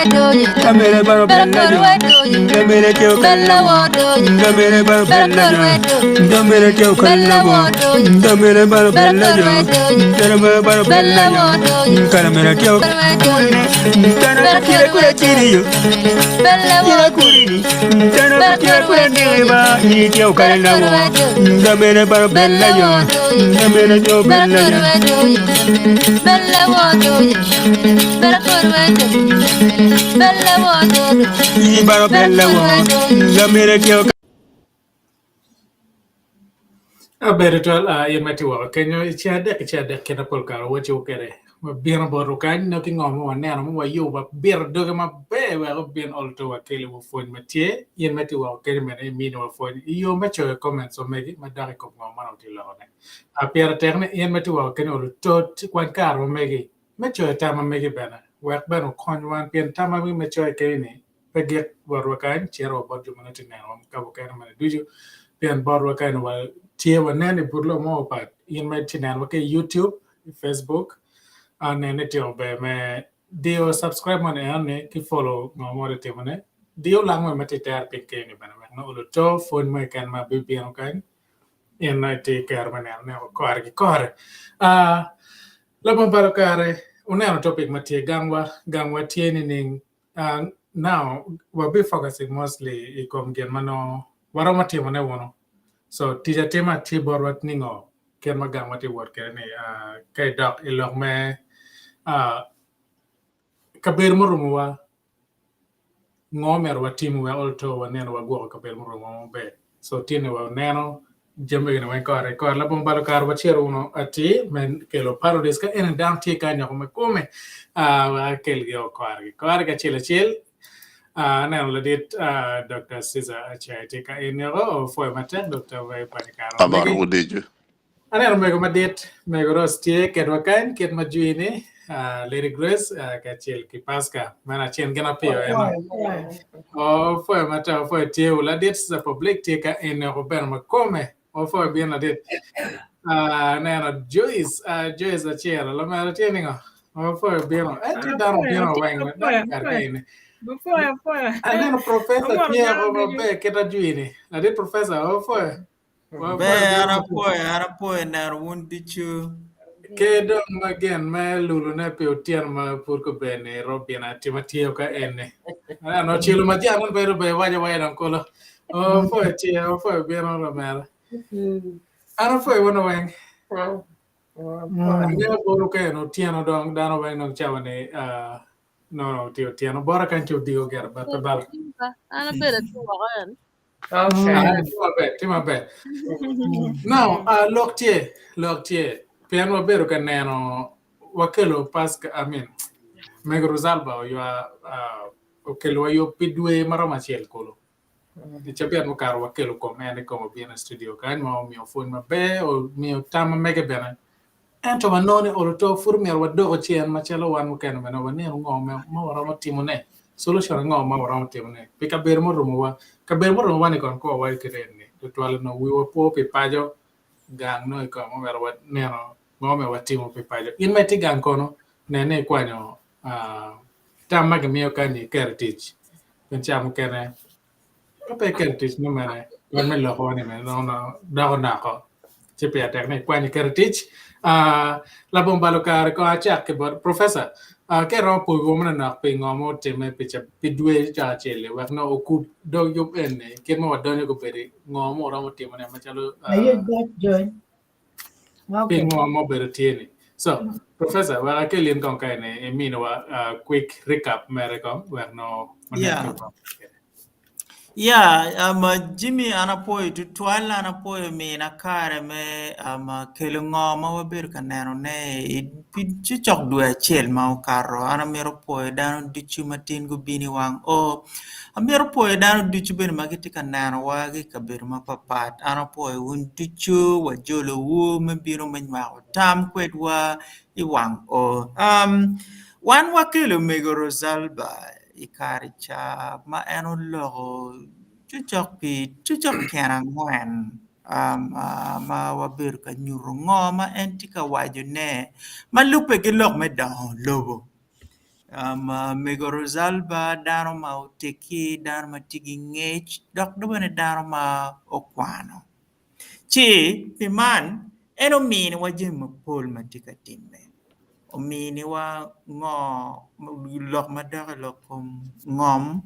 Gamere baro bella yo. Gamere teo kalawo. Gamere baro bella yo. Gamere teo kalawo. Gamere baro bella yo. Gamere baro bella yo. Gamere teo kalawo. Tana kire kure kiri yo. Kire kuri ni. Tana kire kure neba. Ni teo kalawo. Gamere baro bella yo. Gamere teo bella yo. Bella wato. Bella kurwato. Bella wato. Ni baro bella wato. Gamere teo Beretol yemati wa kenyo chade kena polkaro wacho kere bien boru kan no ki ngom wa neno mo yu ba bir doge ma be wa bien olto wa kele wo fon matie yemati wa kere mene mino wa fon yo macho comments o megi ma dare ko ngom ma ti lo ne a pier terne yemati wa kene ol tot kwan karo megi macho tama megi bena wa beno kon wan pien tama mi macho kene peget boru kan chero bodu manati neno ka bo kene mene duju pian boru kan wa tie wanene burlo mo pat in my channel ke YouTube Facebook and tio be me dio subscribe mane ane ki follow mo mo te mane dio lang me te tar pe ke ni bana no lo to phone me kan ma bi piano kan in na te kar mane ne ko ar ki kor la bon baro kare una topic ma tie gangwa tie ni ning now we be focusing mostly ikom gen mano waro ma tie mane wono so tija tema ti borwat ningo ken magang mati wor kene kay dok ilok me kabir murumuwa ngomer wa timu wa olto wa neno wa go kabir murumu be so tine wa neno jembe ne wen kare kar la bom balo kar wa chero uno ati men kelo parodis ka en dam ti ka nyako me come wa kel ge o kar ga chil neno la dit Dr. Caesar Achai te ka enero fo mate Dr. Vai Panikaro Amar Mudejo. Anero mego madit mego rostie ket wakan ket majuini Lady Grace ka chil ki paska mana chen gana pio o fo mata fo tie ula dit sa public tie ka enero ben makome o fo bien la dit neno Joyce Joyce achera la mara tie ningo o fo bien ti dano bien wang na karkaine neno professor tie o be keta juini la dit professor o fo Be arapoe na wundichu. Ke dong again me lulu ne pe otian ma pur ko bene robina ti matio ka ene no chilu ma dia mon bero be waja waja kolo o fo ti o fo be no la mera ana fo wono weng ne boru ke no tiano dong dano weng no chawane no ti tiano bora kan chu dio ger ba pe bal Ana bere tu wagan. Okay. Tima be. Now, look tie. Piano beru kan neno wakelo paska Meg Rosalba yo okelo yo pidwe maroma chiel kolo. Dice pian mo caro wakelo come come bien studio kan mo mio phone ma be o mio tama mege bene. Ento manone o to furmi ar wado chien ma chelo wan mo kan mena wane ngome mo wara mo timone. Solution ngoma ma wara mo timone. Pika ber mo rumo wane kon ko wa kirene. To twala no we wo po pe pajo gang no ko mo wara wat neno ngome watimo pe pajo. In meti gang kono nene kwanyo tama ke mio kani kertich penchamo kene pe kertich no mane wan me lo ko ni me no da na ko chepe atek ne kwani kertich la bomba lo kar ko achak ke bor professor ke ro pu go mna na pe ngomo teme pe cha pidwe cha chele wa no okup do yup ene ke mo wadonyo ko pere ngomo ro mo timo ne machalo pe ngomo bere tieni so Professor, well, I can link on kind of mean a quick recap, America, where no. Jimmy anapoe tu twala anapoe me na kare me kelungo ma waber kanero ne pichok dua chel ma karo ana mero poe dano dichu matin go bini wang o amero poe dano dichu ben magiti kanero wagi kabir ma papat ana poe un dichu wa jolo wu me biro manwa tam kwetwa I wang o wan wakelo mego Rosalba ikaricha ma eno logo chuchok kena ngwen ma wabir ka nyurungo ma entika waju ne ma lupe gilok me down lobo Mego Rosalba dano ma oteki dano ma tigi ngech dok dobane dano ma okwano. Chi piman eno mini wa jema pol ma tika timme. O mini wa lok madaka lokom ngom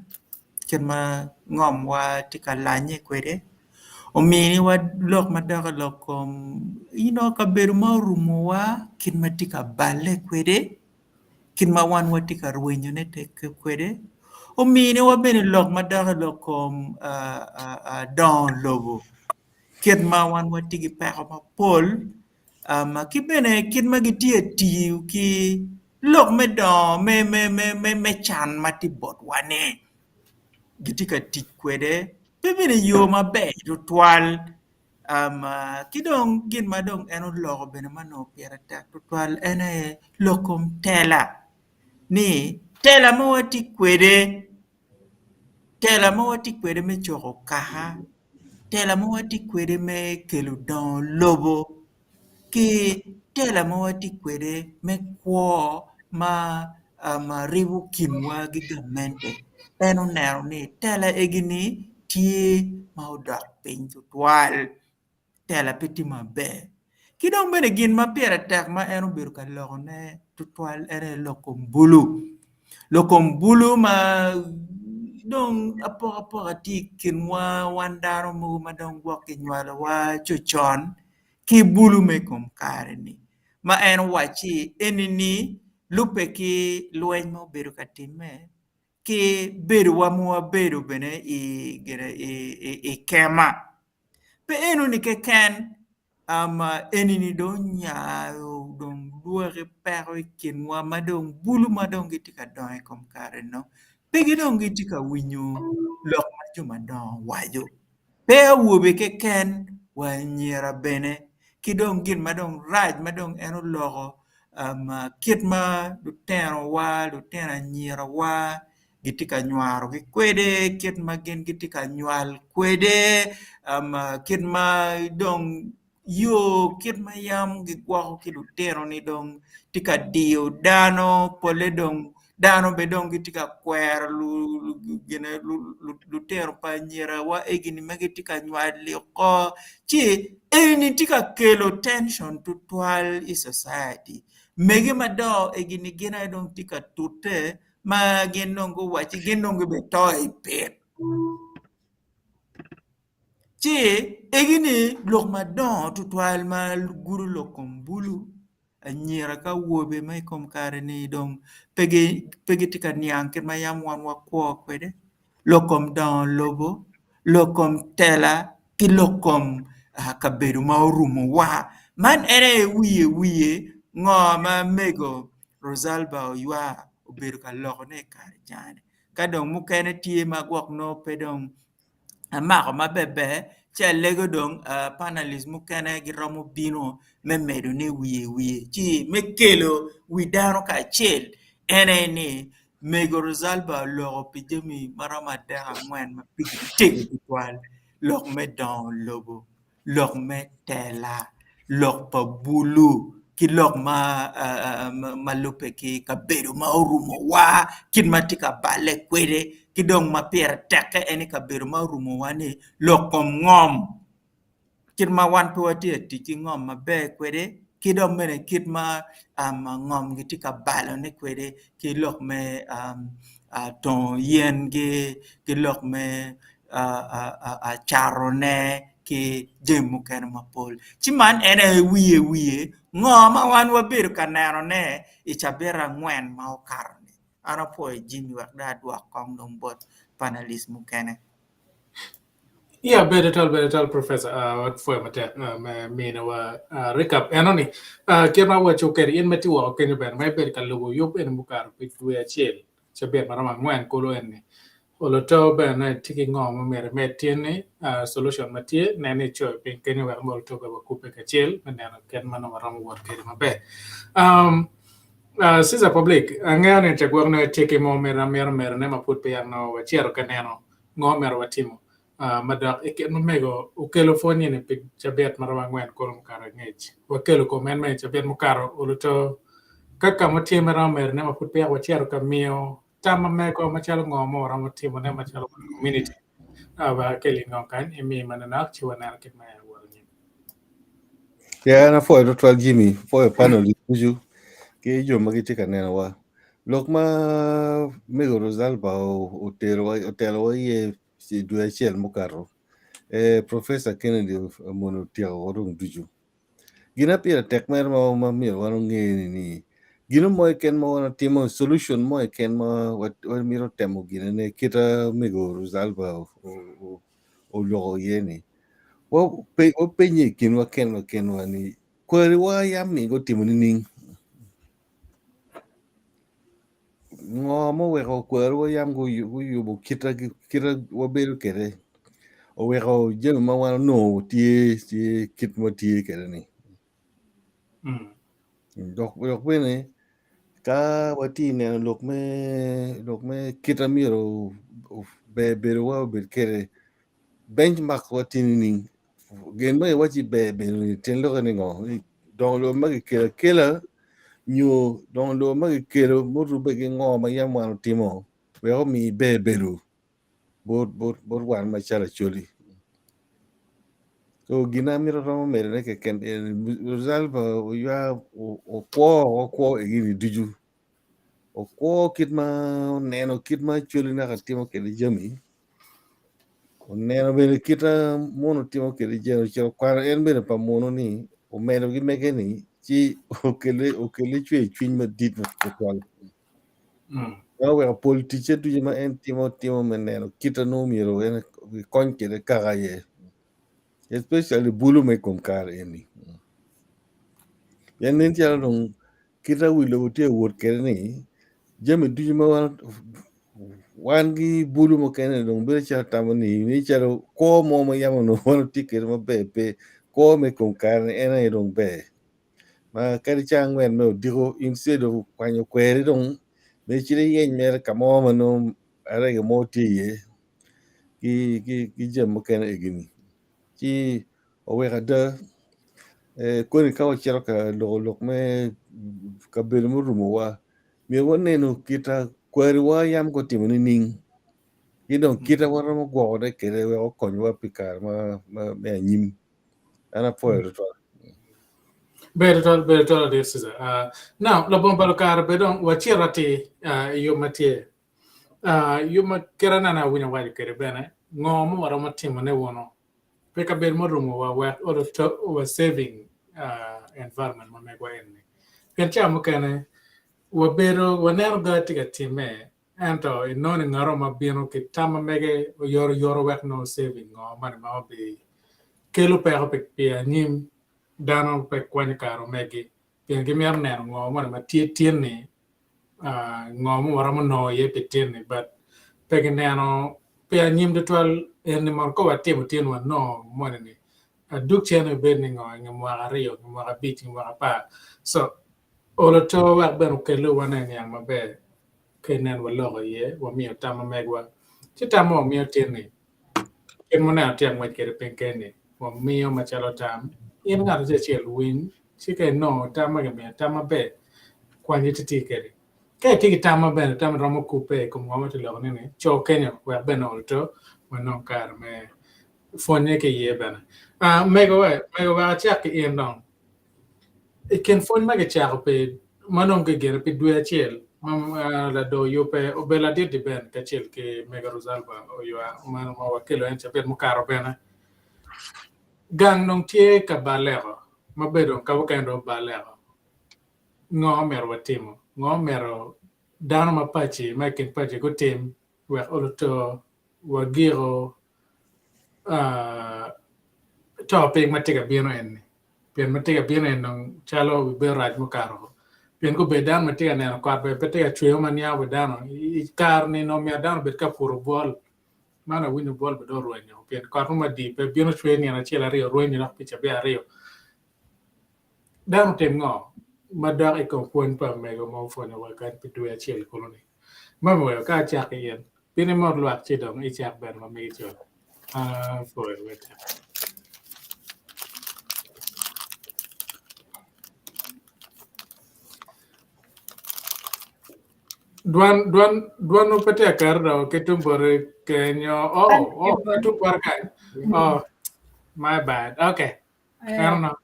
kema ngom wa tika lanye kwede. O mini wa lok madaka lokom kabedo ma orumo wa kin matika bale kwede. Kin mawan wa tika rwenyo ne teke kwede. O mini wa bene lok madaka lokom don lobo. Kin mawan wa tigi peko ma pol. Ki bene kin magitie tiyu ki lok me don me chan mati bot wane. Gitika tik kwede. Bene yo mabe tutwal. Kidong gin madong eno loko bene mano piera tak tutwal ene lokom tela. Ni tela mawati kwede me choko kaha. Tela mawati kwede me kelo don lobo. Ki tela mawati kwede me kwo ma ribu kinwa gigamente. Eno nero ni tela egini tie ma udak piny tutwal. Tela piti mabe. Kidong bene gin ma piera tak ma eno biru ka loko ne tutwal ene lokom bulu. Lokom bulu ma dong apoka ti kinwa wandaro mo madong gwok kinwala wa chochon ki bulu me kom kare ni. Ma eno wachi enini lupe ki lueny mo biru ka timme ki bedo wa mua bedo bene i kema. Pe eno ni keken enini don nyayo don duwege pero kinwa madong bulu madong gitika don kom kare no. Pe gidong gitika winyo lok majo madong wajo. Pe awuobe keken wa nyera bene. Kidong gin madong raj madong eno loko kit ma luteno wa lutena nyera wa gitika nywaro gi kwede kit ma gin gitika nywal kwede kit ma dong kit ma yam gi gwako ki luteno ni dong tika dio dano pole dong dano be dong gitika kwer luteno pa nyera wa egini magitika nywal liko chi eni tika kelo tension tutwal i society. Mege mado egini gina dong tika tute ma ginongo wachi ginongo beto i pit. Chi egini lok madon tutwal ma guru lokom bulu anyira ka wobe mai kom kare ni dong pegi tika niang kin mayam wan wa kwo kwede lokom don lobo lokom tela ki lokom kabedo ma orumo wa man ere wiye ngo ma mego Rosalba oywa obedo ka loko ne kare jane ka dong mukene tie ma gwok no pedong amako mabebe che lego dong panelist mukene giromo bino me medo ne wiye chi mekelo widano ka chel ene ni mego Rosalba loko pijemi marama dega ngwen ma pigitego tutwal lok me don lobo lok me tela lok pa bulu ki lok ma lupe ki kabedo ma orumo wa kin matika bale kwede ki dong ma piera teke eni kabedo ma orumo wa ni lokom ngom kin ma wan pe wati atiki ngom ma be kwede ki dong mene kit ma ngom giti ka balo ne kwede ki lok me ton yen ki lok me charone ki jemu kene mapol. Chiman ene wiye ngoma wan wabiru kanero ne ichabera ngwen ma okarne. Ano po jimi wakda dwa kong dong bot panelist mukene. Yeah, better tell Professor. What for mate? Mina wa recap. Anoni. Kema wa chokeri in meti wa kenyo ben. Mai ber kalubu yup en mukar pitu ya chiel. Chaber marama ngwen kolo enne. Oloto ben na tiki ngom mere metini solution matie nene cho pin kenyo wa mol to ba kupe ka chiel nene ken mano marama wa keri mabe. Sisa public angane chagwang no tiki mo mere ne maput pe no wa chiero kaneno ngom mere watimo. Madak iket mego ukelo fonye ne pig chabet marama ngwen kolom kara ngech wakelo komen me chabet mukaro uluto Kaka timme ramer ne ma put pe wa chero ka mio tama me ko machalo ngomo ra timo ne machalo community aba keli ngokan imi manana chiwana kit ma wala Yeah, na foi do Jimmy, foi panel issue ke jo magiti kanena wa. Lok ma mego Rosalba o telo ye si duel mukaro. Professor Kennedy mono tia orung duju. Gina pira tek mer ma mi wano ni. Gina mo ken mo wana timo solution mo ken mo wat miro temo gina ne kita mego Rosalba o logo yeni. O penye kin wa ken wa ni kwari wa yam mi go timo ni ning ngo mo we go kwari wa yam go yu kita wa beru kere o we go jel ma wa no tie kit mo tie kere ni dok bene ka wati ne lok me kita mi ro beru wa ber kere benchmark wati ni ning gen mo wati be ten lo ni ngo don lo ma kela nyu don lo ma kero muru be ngo ma yam wan timo we o mi beru bor wan ma chala choli so gina mi ro me ne ke ken resolve ya o egini duju o kitma neno kitma choli na ka timo ke jami o neno be kita mono timo ke jero cho kwar en be pa mono ni o meno gi mege ni chi o kele chwe ma dit ma kwal we politician tu ma en timo meneno kita no miro en kon ke de kagaye especially bulu me kom kar eni yan nen tiara dong kita wilo te wor kere ni jame du ma wan gi bulu mo kene dong be cha tamani ni charo ko mo ma yamo no wan tiker ma be ko me kom kar en dong be ma kari chang wen no digo instead of kwanyo kwere dong me chire yen mer kamo ma no ara ge mo ti ye ki jem mo kene egini ki o we ga ko ni ka chero ka lo me ka bel mo rumo wa mi wonne no kita kwere wa yam ko timo ni ning idon kita wara mo go de kere we o konyo wa pikar me nyim ana poero to better this is now la bomba lo kar be don wa chirati yo matie yo ma kerana na winya wa kere bene ngomo wara mo timo ne wono pe ka bel mo rumo wa or to wa saving environment mo me go en pen cha mo kene wa bero wa ner ga tiga timme anto no ni ngaro ma bino ki tama mege yor wek no saving ngo man ma be kelo pe ho pe nim dano pe kwani karo megi pien gi mer ner ngo man ma tie ni ngo mo wara mo no ye pe tie ni but pe gi neno pe nim de twal en ni mar ko wa tien wa no mo ni duk chen be ni ngo mo ario mo abit mo apa so olo to wa ben kelo wa ne yang mabe kenen wa lo ye wa mi tama megwa ti tama mi tieni en mo na tiang wa kere penkeni wa mi ma chalo tam en ga je che win si ke no tama ga mi tama be kwa ni ti kere ke ti tama be tama romo kupe ko mo ma ti lo ne cho kenya wa ben olo to wa no kar me fonye ke ye bana mega wa cha ke en no it can phone ma ke cha pe manon ke gere pe due chel mam la do yo pe o bela di ben ke chel ke mega rosalba o yo man ma wa kelo en pe mo karo bena gang non tie ka balero ma bedo ka wa kendo balero ngo mero watimo ngo mero dano ma pachi ma ken pachi go tim wa oloto wa giro topic matiga bino en pien matiga bino en non chalo be raj mo karo pien ko be dan matiga neno kwat be matiga chweyo mania be dano I kar ni no mia dano bet ka puro bol mana winyo bol be do ruenyo pien kwat ma di be bino chweyo ni na chela rio ruenyo na picha be rio dano tem ngo madak e ko pon pa me go mo fo na wa kan pitu ya chel koloni mama we ka chak yen pien mo lwak chidong I chak ben ma me cho for it Duan upete akardo ketumbore kenyo. Oh, ketumbore kan. Oh, my bad. Okay. I don't know.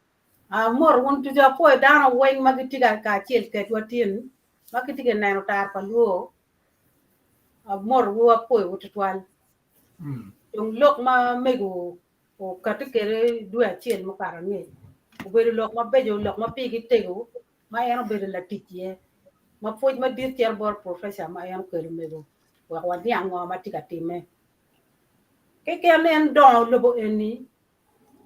Mor won to the boy down away magitiga ka chill ke watin. Magitiga nano tar paluo. Mor wo boy wutwal. Yung lok ma mego o katikere dua chill mo karani. Ubero lok ma bejo lok ma pigi tego. Ma yana bero la titie. Ma poj ma dir tier bor professor ma yana kero mego. Wa wadi ango ma tika timme. Ke nen don lobo eni.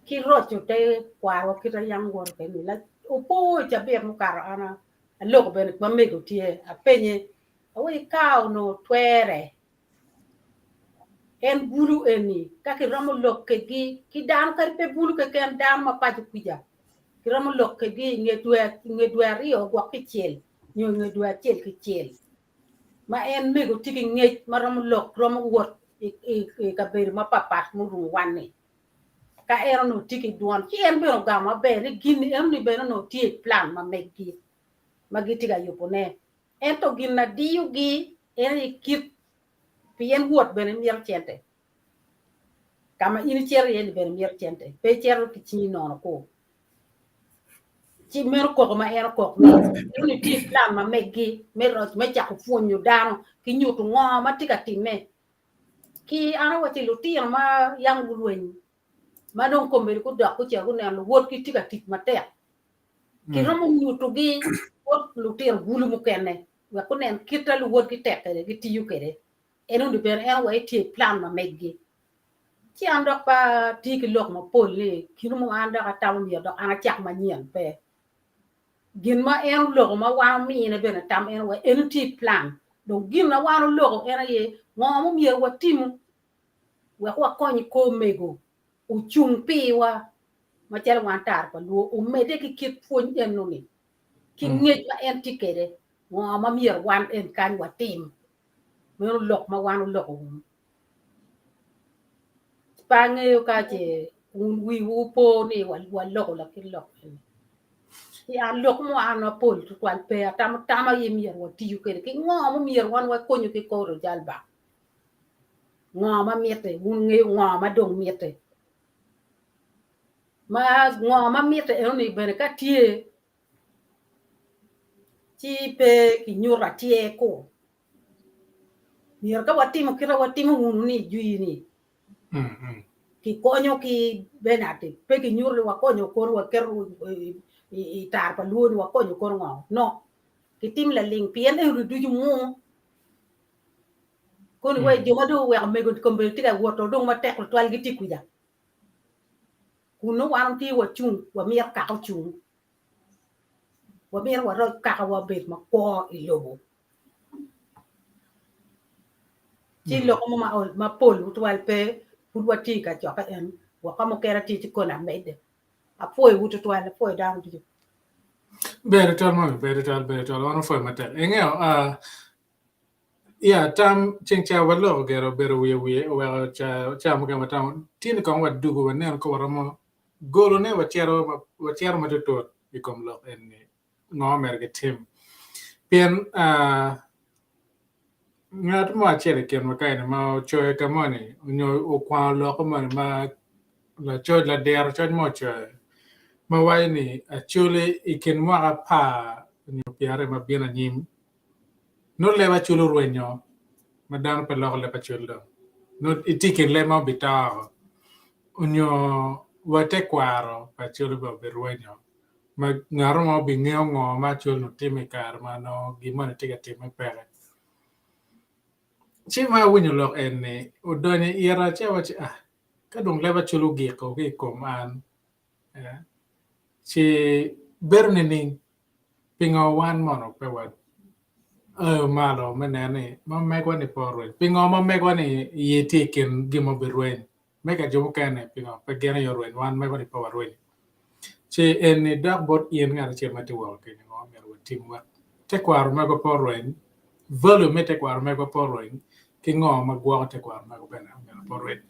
Ki rocho te kwaro kita yang wor ke ni la opo cha be mo karo ana lok ben ma mego tie a penye awi kao no twere en bulu eni ka ki ramo lok ke ki dan kar pe bulu ke ken dan ma pa kuja ki ramo lok ke gi ngedwe rio gwa ki chiel nyo ngedwe chiel ki chiel ma en mego tiki ngej ma ramo lok ramo wot e ka ber ma papa mu ru wanne ka era no tiki duan ki en bero ga ma be ni gini en ni bero no tie plan ma megi magiti ga yopone en to ginna diu gi en kip pien wot bene mier chente kama ini cher yen bene mier chente pe cher ki chi no ko chi mer ko ma era ko ni tie plan ma megi mero me cha ko fonyo dano ki nyutu ngo ma tika timme ki ana wati lutir ma yang bulwen madong ko mer ko da ko che ko ne wot ki tika tik mate ki romo nyuto gi wot lutir bulu mu kenne wa ko nen kita lu wot ki tekere gi tiyu kere eno de ben en wa ti plan ma meggi ti ando pa ti ki lok ma polle ki mo anda ka taw mi do ana chak ma nyen pe gin ma en lok ma wa mi ne ben tam en wa en ti plan do gin na wa lok en ye ngo mo mi wa timu wa ko ni ko mego u chung pi wa ma chel wan tar pa lu o mede ki kit fon en no ni ki nget ma en tikere ngo ma mier wan en kan wa tim me lok ma wan lok pa nge yo ka che un wi u po ni wa lok la ki lok ya lok mo an pol tu kwal pe tam ye mier wa ti yu kere ki ngo ma mier wan wa ko nyu ki ko ro jalba ngo ma miete un nge ngo ma dong miete ma ngo ma miete e ni bene ka tie chi pe ki nyura tie ko mier ka wati mo kira wati mo unu ni jui ni ki konyo ki benate pe ki nyura wa konyo ko wa keru i tar pa luon wa konyo ko ngo no ki tim la ling pien e rudu ju mo ko ni we joma do we me go kombe ti ga woto do ma tek twal gi tikuja kuno wan ti wa chung wa mier ka ka chung wa mier wa ro ka wa bet ma ko i lobo ti lo ko ma pol twal pe pudwa ti ka cho ka en wa ka mo kera ti ko na mede a foi wuto twal foi down ti Beretol wan foi matel engeo ya tam chengcha walo gero bero we cha mo gama tam tin ko wat dugo ne ko waramo golo ne wachero ma to ikom lo en no merge tim pien ngat mo achere ken makaine ma choe kamani nyo o kwa lo kamani ma la choe la der choe mo choe ma wai ni achule iken mo pa ni piare ma bien anyim no leva chulo ruenyo madam pe lo le pa chulo no itiken le ma bitao unyo wate kwaro pa chulo ba beruenyo ma ngaro mo bi ngeo ngo ma chulo timi kar ma no gimone tiga timi pere chi ma winyo lo enne udone ira che wachi ka dong leva chulo gi ko ki kom an chi berne ning pingo wan mono pe wat malo menene ma megwani porwe pingo ma megwani yeti ken gimo berwen mega jomo kane pingo pe gene yorwen wan megwani porwen che en dak bot yen ngara che mati wo ke ngo merwe timwa te kwaro mego porwen volume me te kwaro mego porwen ki ngo ma gwo te kwaro mego bena porwen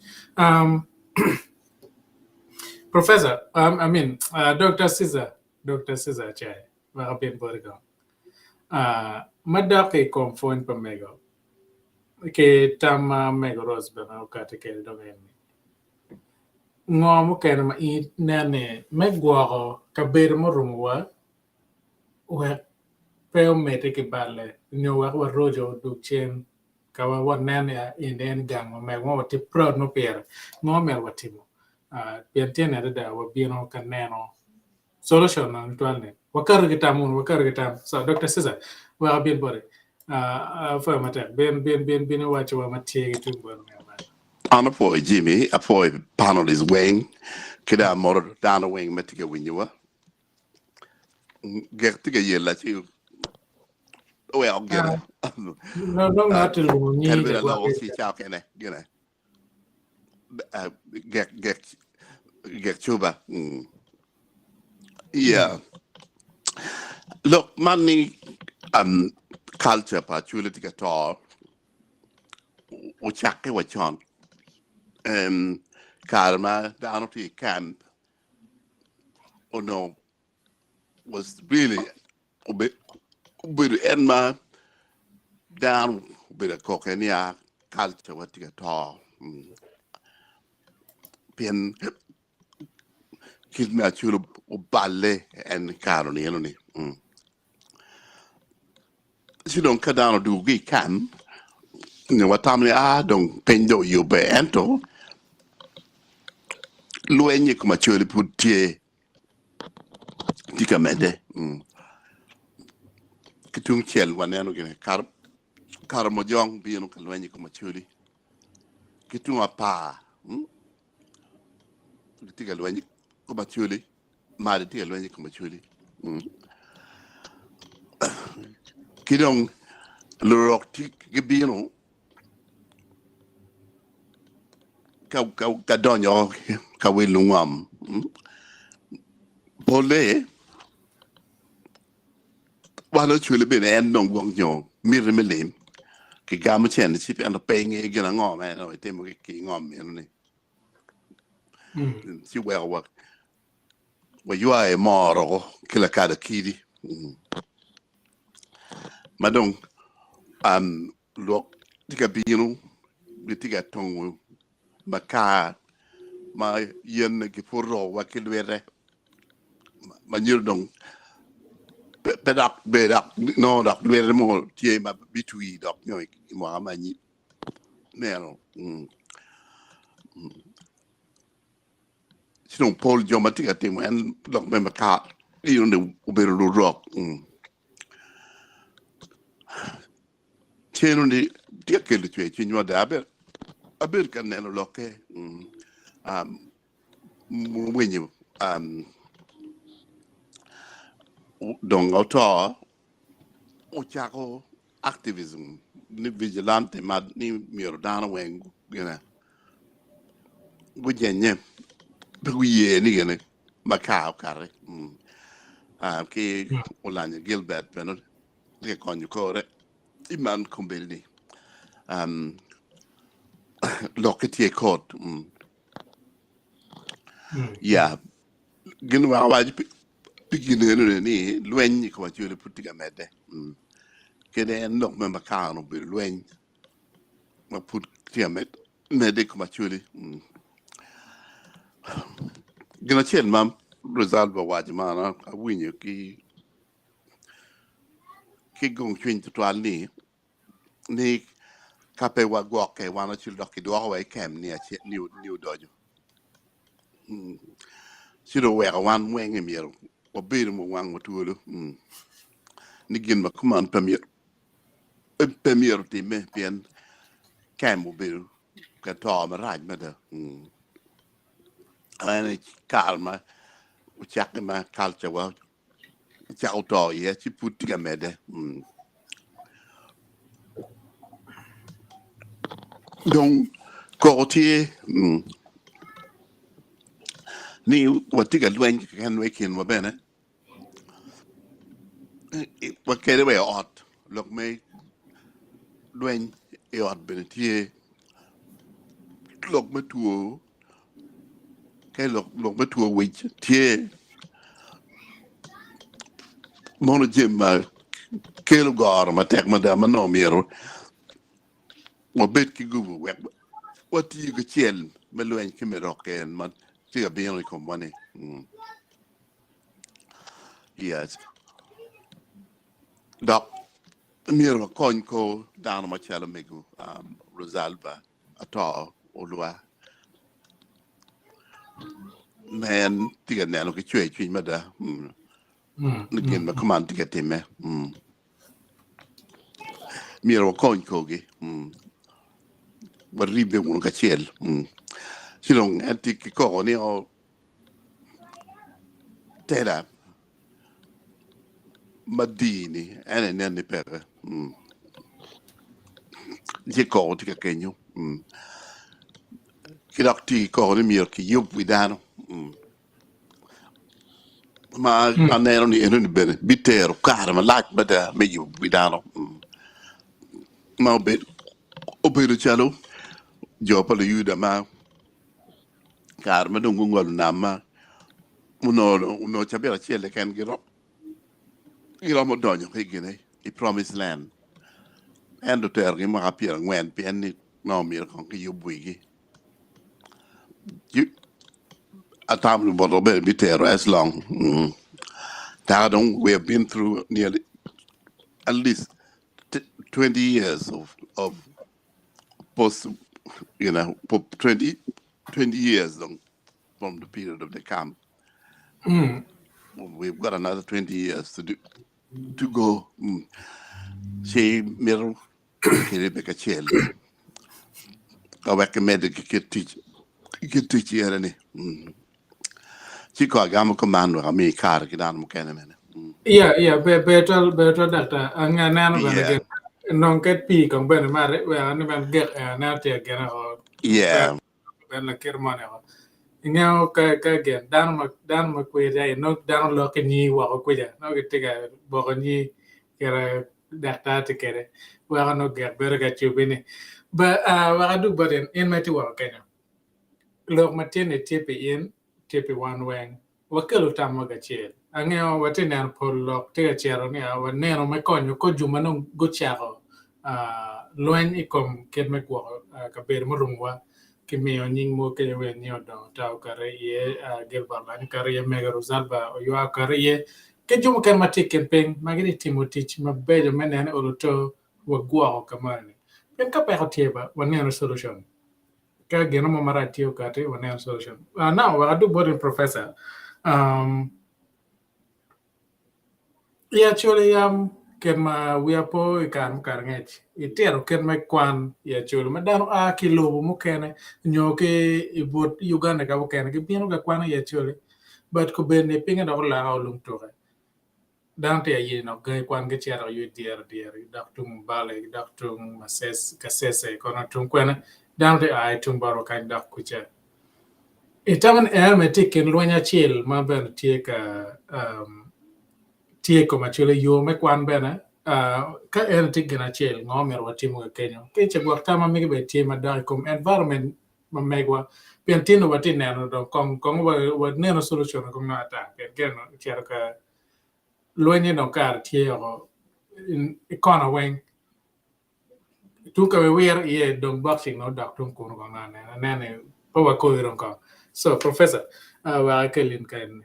professor I mean Dr. Caesar Chai wa ben borgo ma ke confon pa mego ke tama mego ros ba na ka te ke do ngom ke na I nane megwa ka ber mo rumwa we peo mete ke bale nyo wa rojo du chen ka wa nane in gang me mo ti pro no per no mer watimo pian tiene da wa bino ka neno solution na ntwalne wakar gitam so Dr. Cesar wa bien bore fa mata ben wachi wa matie tu bor Ana po Jimmy, a po panel is wing, kida moro down the wing metika winyua. Get to get ye let you. Well, get it. no not to Can ni be de a wa low see chow can get it. Get chuba. Yeah. Look, money culture patchuli at all. Uchake wachon. Karma down to camp. Oh no, was really a bit end my down with a cockania culture what you get all. Pin kid me a chulu ballet and caroni. She don't cut down or do we can. You know what time don't pendo you be ento. Luenye kuma chuli put tie ticamente. Kitung chel waneno gine kar mojong bino kalwenye kuma chuli. Kitung apa. Tika lwenye kuma chuli. Mari tika lwenye kuma chuli. Kidong lorok tik gibino. Ka donyo ka wilungam. Pole walo chuli bine en nong wong nyo mirre melim ki gamu chen si pe ando penge gina ngom no temo ki ngom ni si well work we you are moro kila kada kidi madong lo tika binu tika tongu maka ma yen ki furro wa kilwere ma dong pedak bedak no dak lwere mo tie ma bitui dok nyoy mo amani nero sinon Paul Jomatika temo en dok me maka you know ubero rock cheno ni dia kele tue chinwa da aber kan neno loke mwenye dong auto uchako activism ni vigilante mad ni myero dana weng gina gujenye buye ni gina makao kare ki ulanya Gilbert benod ke konyu kore iman kombelni loketie court yeah gina waji pigine ni lwenyi ko chule putiga mede kede nok me makano bi lwenyi ma put tiamet mede ko chule gina chen mam resolve waji mana awinyo ki gong chwin twal ni kape wa Gwoko wana chul doki do wa kem ni a new dojo siro we wan wenge myero obir mo wang motulo ni gin ma kuman premier timme pien kem obir ka to ma raj ma da ani kalma uchak ma culture wa chao to ye chi putika mede donc kotie ni watika lwen kan wekin wa bene wa kere we ot lok me lwen e ot bene tie lok me tuo ke lok me tuo wich tie mono jema kelu gor ma tek ma da ma no myero mo bet ki gubu wek what you ga chiel me luen ki me roken man ti ga bien ko money yes dok myero kon ko down ma chala megu Rosalba ato olwa man ti ga neno ki chwe ma da nugin ma command ti ga timme myero kon ko gi wa ribe un ka chiel silong anti ki ko ni o tera madini ene ne per je ko ti ka kenyu ki ti ko ni mir ki yup widano ma anero ni enu ni bene bitero kar ma lak bada me yup widano ma obedo chalo jo pa le yuda ma kar ma dungu ngol nama uno chabela chiele ken giro mo donyo ke gine I promised land and to ter gi ma pier ngwen pien ni no mir kon ki yubuigi you atam lu bodo be bitero as long we have been through nearly at least 20 years of post, 20 years from the period of the camp. We've got another 20 years to go. She middle kiri beka chel. I recommend that you teach here any. She called Gamma Commando, I mean, car, get on McKenna. Yeah, betul data. Anga nano ban again. Non ket pi kong ben mare we an ban get na te again o. Yeah. Ben la kermane o. Ingao ka again dan ma kwe dai no dan lo ke ni wa ko ja. No ke tiga bo ko ni kera data te kere. Wa no get ber ga chubini. Ba wa du baden in mati wa Kenya. Lok matene tepe one wang. Wakelu tamaga chiel. Angeo watene polo tega chiero ni waneno me konyo ko juma no go chiaro lwen ikom ket me kwa kabedo morumwa kimiyo nying mo ke we ni odo tau kare ye gelbarlan kare ye mega Rosalba oywa kare ye ke juma ken matiken peng magini timo tich mabedo menene oluto wagwa kamane pen ka pe hotieba waneno solution ka geno mo maratio kate waneno solution now I do boarding professor actually ken ma wiapo ikan ngech itero ken me kwan chule madano kilo mo kene nyoke ibot Uganda ka kene ke bino ga kwan chule but ko bene pinga do la olum tore dante ya no ga kwan ge chero yu dier daktum bale daktum mases kasese kono tum kwena dante tum baro kan dak kucha itaman me tiken lonya chiel ma ben tie ka tie ko machule yo me kwan bena ka en tigena chel ngomer watimo ke Kenya ke che gwakta ma mi be tie ma dai kom environment ma megwa pentino watin neno do kong wa neno solution ko na ta pen geno cher ka loanye no kar tie o ikona wen tu ka we ye dong boxing no dak tum ko no na ne po wa ko ron ko so professor wa kelin kan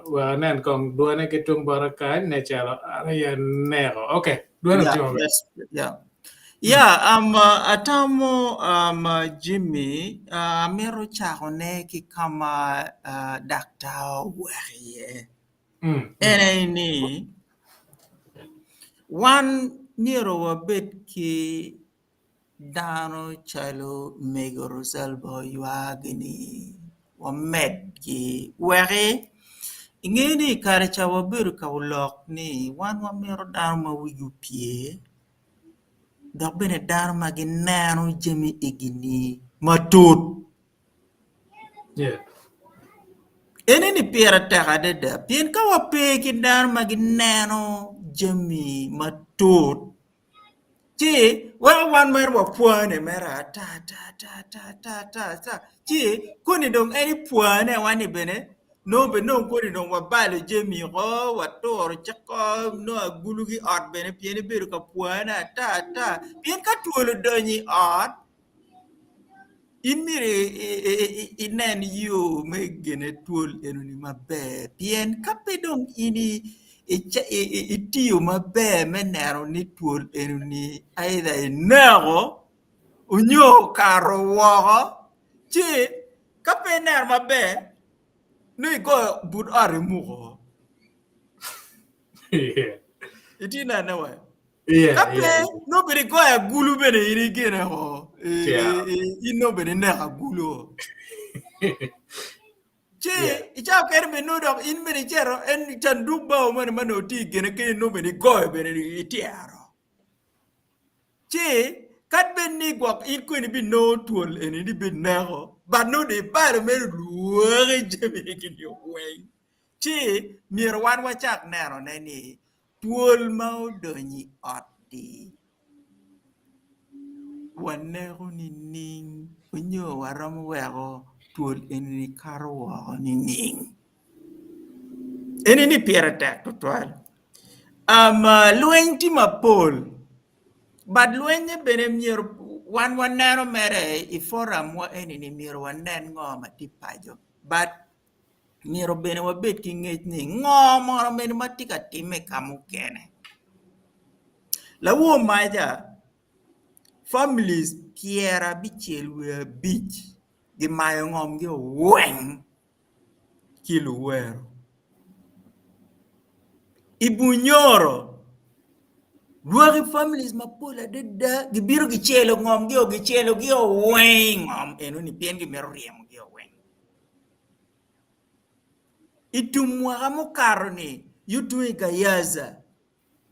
wa nen kong duane ke tung barakan ne chalo ya nego okay duane timo atamo Jimmy mero chahone ki kama dakta wariye ene ni one myero wabet ki dano chalo mego Rosalba yuagini wamet ki wari ingeni kare chawa beru ka ulok ni wan wa mero dano ma wiju pie dok bene dano ma gineno jemi igini matut ene ni piera taka deda pien ka wape ki dano ma gineno jemi matut chi wan mer wa puane mera ta chi kuni dong eni puane wani bene no be no ko no wa bale jemi go wa tor chako no agulu gi ot bene pieni beru ka puana ta pien ka tuolo donyi ot in mire inen yo me gene tuol enuni maber pien ka pedong ini itiyo maber menero ni tuol enuni aidha inego unyo karo wogo chi ka pener maber ni go bud are mugo Yeah. itina na wa Yeah. kape Yeah. no bere go ya gulu bere iri gene ho Yeah. ino bere na gulu che Yeah. icha ker be no dok in bere chero en chanduk ba o man manoti gene ke no bere go bere itiaro che kat ben ni gwak in ko ni bi no tuol en ni bi nego ba no de par me luore jeme ke ni wen che mier wan wa chak nero ne ni tuol ma odonyi oti wanego ni ning onyo warom wego tuol en ni karo ni ning en ni piera tek to twal lweny ti mapol bad lweny bene mier wan waneno mere I forum wa eni ni mier wanen ngoma ti pajo but miero bene wabet ki ng'ech ni ng'o moro bene matika time kamukene lawo maja families piera bichiel we abich gi mayo ng'om gi weng kilo wero ibunyoro ruagi families mapola deda gibiro gichelo ng'om gi weng ng'om eno ni pien gi mero riemo gi weng itumwa mukaro ni yutui gayaza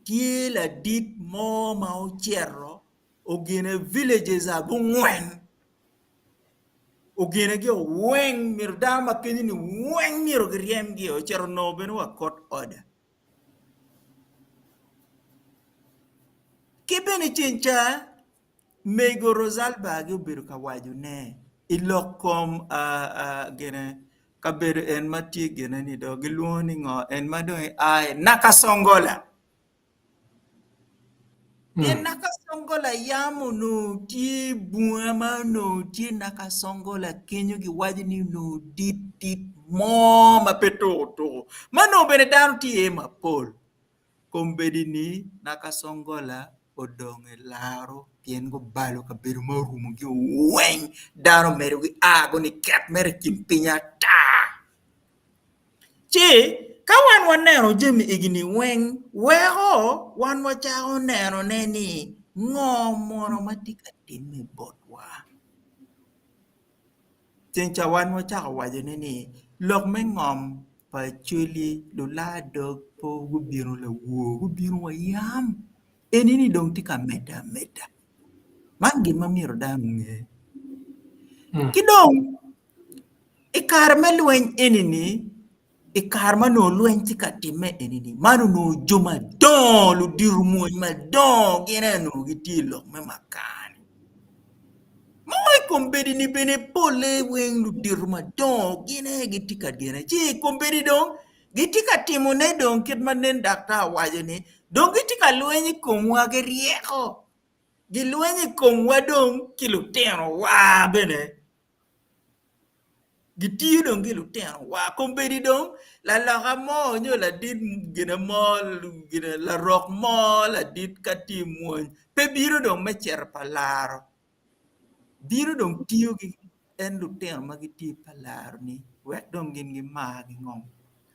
kiela dit mo ma ochero ogene villages abungwen ogene gi weng mirdama kenyi ni weng miro griem gi ochero no beno wa court order kibeni chincha mego rosalba gi obedo kawaju ne ilokom gene kabedo en matie gene ni do giluoni ngo en madoi ai nakasongola Tien nakasongola yamo no tie buama no tie nakasongola kenyo gi wajni no dit mo mapeto to mano bene dano tie mapol kombedi ni nakasongola odonge laro pien go balo kabedo marumo gi weng dano mero gi ago ni ket mere kimpinya ta Chi ka wan waneno jemi igni weng wego wan wachako neno ni ng'o moro matika time botwa chencha wan wachako wacho ni lok me ng'om pa chuli lulado po gubiro la wuo gubiro wayam enini dong tika meda mangi mamiro dano ng'e kidong ikar melweny enini ikar mano lweny tika time enini mano no joma don lu dirmuony madon gine no gitilo me makani moy kombedi ni bene pole wen lu dir madon gine gitika gine chi kombedi don gitika timo ne don kit manen dakta waje ni don gitika lweny komwa ge rieko gilweny komwa don kilutero wa bene gitiyo dong gilutero wa kombedi dong la mo nyo la dit gina mo gina la rock mo la dit katimuon pe biro dong me cher palaro biro dong tiyo gi en lutero magiti palaro ni wek dong gin gi magi ngom